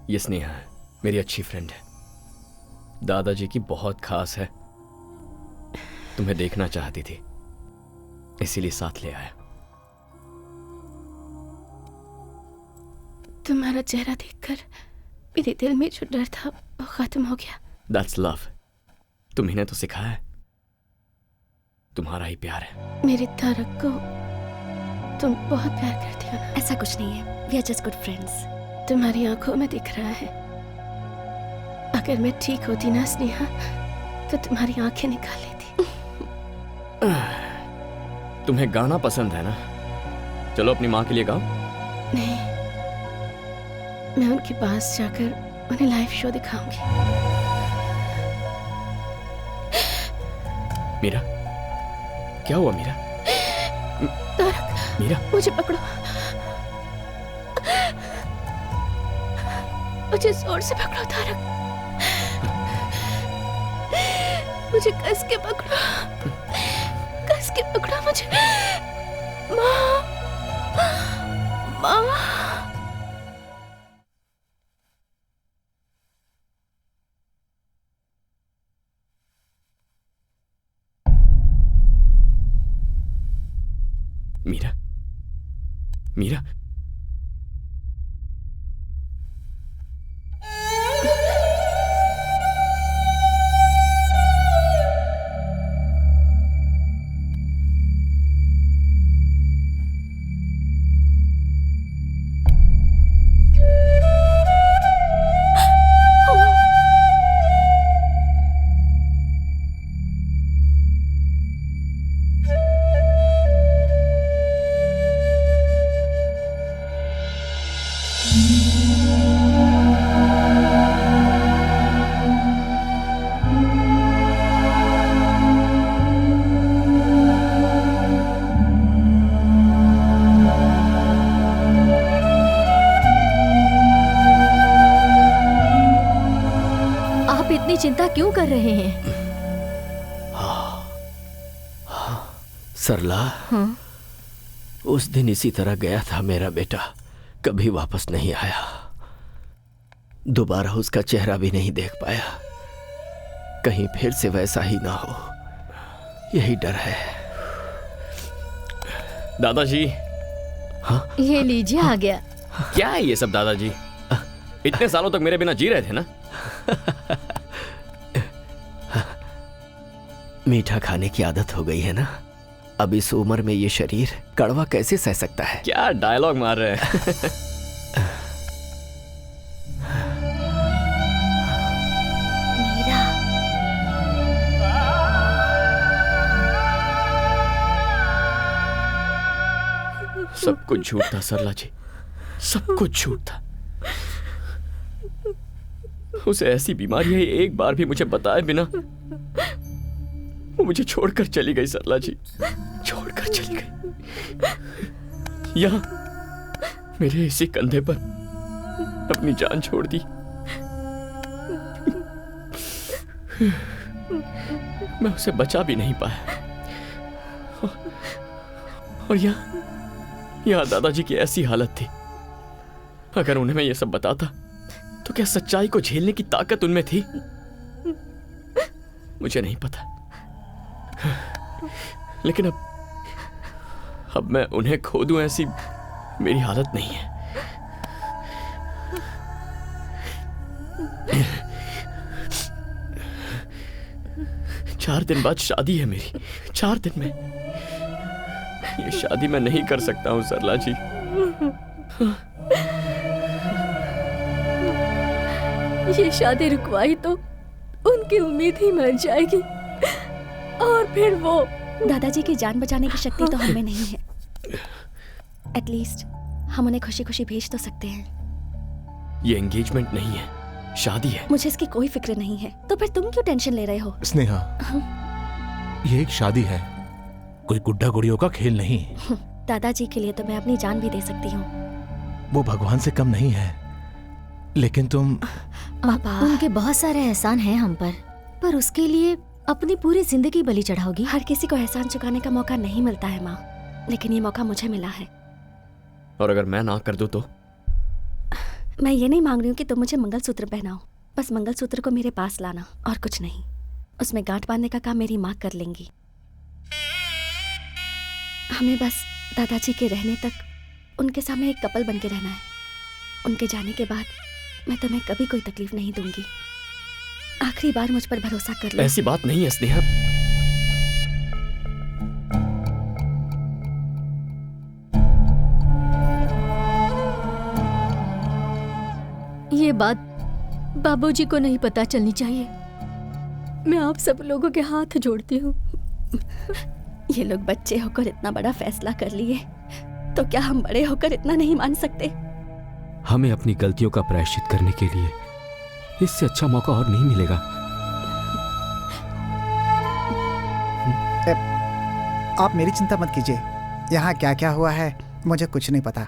ये स्नेहा है, मेरी अच्छी फ्रेंड है, दादाजी की बहुत खास है। तुम्हें देखना चाहती थी, इसीलिए साथ ले आया। तुम्हारा चेहरा देखकर मेरे दिल में जो डर था वो खत्म हो गया। That's love। तुम्ही ने तो सिखाया है, तुम्हारा ही प्यार है। मेरे तारक को तुम बहुत प्यार करती हो ना? ऐसा कुछ नहीं है, we are just good friends। तुम्हारी आंखों में दिख रहा है। अगर मैं ठीक होती ना स्नेहा, तो तुम्हारी आंखें निकाल लेती। तुम्हें गाना पसंद है ना? चलो अपनी माँ के लिए गाओ। नहीं, मैं उनके पास जाकर उन्हें लाइव शो दिखाऊंगी। मीरा, क्या हुआ मीरा? तारक, मीरा, मुझे पकड़ो, मुझे जोर से पकड़ो तारक, मुझे कस के पकड़ो, कस के पकड़ो मुझे। माँ, माँ। मीरा, मीरा, चिंता क्यों कर रहे हैं? सरला, उस दिन इसी तरह गया था मेरा बेटा, कभी वापस नहीं आया। दोबारा उसका चेहरा भी नहीं देख पाया। कहीं फिर से वैसा ही ना हो, यही डर है। दादाजी। हाँ? ये लीजिए, आ गया। क्या है ये सब दादाजी? इतने सालों तक मेरे बिना जी रहे थे ना? मीठा खाने की आदत हो गई है ना, अब इस उम्र में ये शरीर कड़वा कैसे सह सकता है? क्या डायलॉग मार रहे हैं? सब कुछ झूठ था सरला जी, सब कुछ झूठ था। उसे ऐसी बीमारी है, एक बार भी मुझे बताए बिना वो मुझे छोड़कर चली गई सरला जी, छोड़कर चली गई। यहाँ मेरे इसी कंधे पर अपनी जान छोड़ दी। मैं उसे बचा भी नहीं पाया। और यहाँ दादाजी की ऐसी हालत थी, अगर उन्हें मैं ये सब बताता तो क्या सच्चाई को झेलने की ताकत उनमें थी? मुझे नहीं पता। लेकिन अब मैं उन्हें खो दूं, ऐसी मेरी हालत नहीं है। चार दिन बाद शादी है मेरी, 4 दिन में। ये शादी मैं नहीं कर सकता हूं सरला जी। ये शादी रुकवाई तो उनकी उम्मीद ही मर जाएगी, और फिर वो दादाजी की जान बचाने की शक्ति तो हमें नहीं है। एटलीस्ट हम उन्हें खुशी खुशी भेज तो सकते हैं। ये एंगेजमेंट नहीं है, शादी है। मुझे इसकी कोई फिक्र नहीं है, तो फिर तुम क्यों टेंशन ले रहे हो? स्नेहा, ये एक शादी है, कोई गुड्डा गुड़ियों का खेल नहीं। दादाजी के लिए तो मैं अपनी जान भी दे सकती हूँ। वो भगवान से कम नहीं है, लेकिन तुम उनके बहुत सारे एहसान हैं हम पर उसके लिए अपनी पूरी जिंदगी बलि चढ़ाओगी? हर किसी को एहसान चुकाने का मौका नहीं मिलता है माँ, लेकिन ये मौका मुझे मिला है। और अगर मैं ना कर दूं तो? मैं ये नहीं मांग रही हूँ कि तुम मुझे मंगलसूत्र पहनाओ, बस मंगलसूत्र को मेरे पास लाना और कुछ नहीं। उसमें गांठ बांधने का काम मेरी माँ कर लेंगी। हमें बस दादाजी के रहने तक उनके सामने एक कपल बन के रहना है। उनके जाने के बाद मैं तुम्हें कभी कोई तकलीफ नहीं दूंगी। आखिरी बार मुझ पर भरोसा कर लो। ऐसी बात नहीं है स्नेहा। ये बात बाबूजी को नहीं पता चलनी चाहिए। मैं आप सब लोगों के हाथ जोड़ती हूँ। ये लोग बच्चे होकर इतना बड़ा फैसला कर लिए, तो क्या हम बड़े होकर इतना नहीं मान सकते? हमें अपनी गलतियों का प्रायश्चित करने के लिए इससे अच्छा मौका और नहीं मिलेगा। आप मेरी चिंता मत कीजिए, यहाँ क्या क्या हुआ है मुझे कुछ नहीं पता।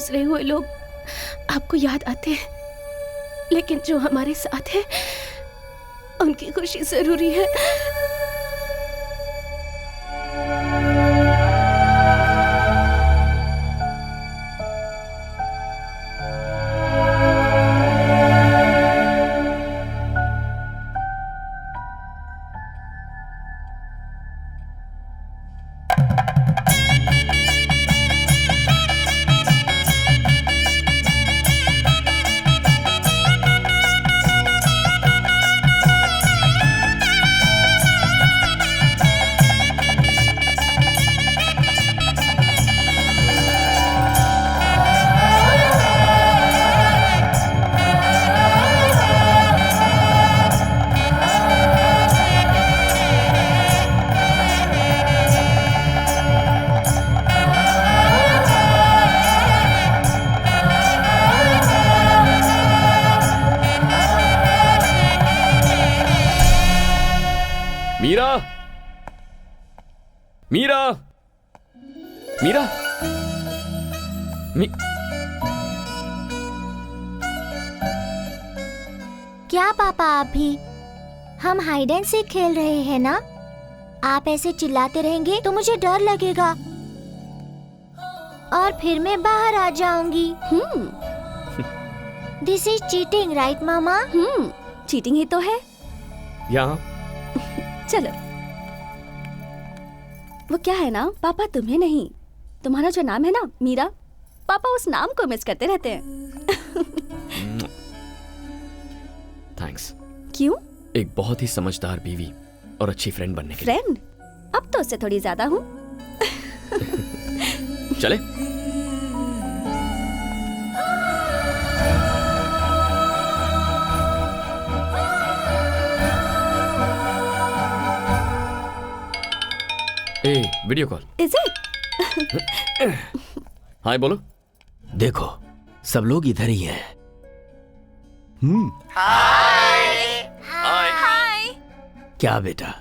बिछड़े हुए लोग आपको याद आते हैं, लेकिन जो हमारे साथ है उनकी खुशी जरूरी है। मीरा, मीरा, मीरा, क्या पापा आप भी? हम हाइड एंड सीक खेल रहे हैं ना? आप ऐसे चिल्लाते रहेंगे तो मुझे डर लगेगा और फिर मैं बाहर आ जाऊंगी। दिस इज चीटिंग, राइट मामा? चीटिंग ही तो है। यहाँ चलो। वो क्या है ना, पापा तुम्हें नहीं, तुम्हारा जो नाम है ना मीरा, पापा उस नाम को मिस करते रहते हैं। थैंक्स। क्यों? एक बहुत ही समझदार बीवी और अच्छी फ्रेंड बनने के लिए। फ्रेंड? अब तो उससे थोड़ी ज्यादा हूँ। चले? Video call. Is it? Hi बोलो। देखो सब लोग इधर ही हैं। हाय। क्या बेटा,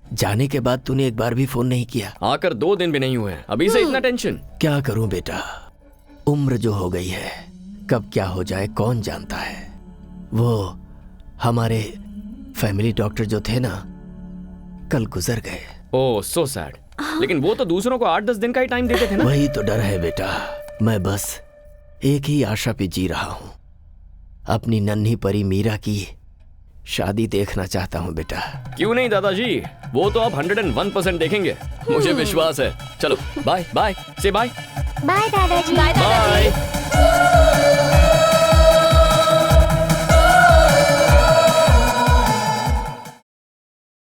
जाने के बाद तूने एक बार भी फोन नहीं किया? आकर 2 दिन भी नहीं हुए हैं, अभी से इतना टेंशन? क्या करूं बेटा, उम्र जो हो गई है, कब क्या हो जाए कौन जानता है। वो हमारे फैमिली डॉक्टर जो थे ना, कल गुजर गए। ओह सो सैड। लेकिन वो तो दूसरों को 8-10 दिन का ही टाइम देते थे ना। वही तो डर है बेटा, मैं बस एक ही आशा पे जी रहा हूँ, अपनी नन्ही परी मीरा की शादी देखना चाहता हूँ बेटा। क्यों नहीं दादाजी, वो तो आप 101% देखेंगे, मुझे विश्वास है। चलो बाय बाय, से बाय। बाय दादाजी। बाय।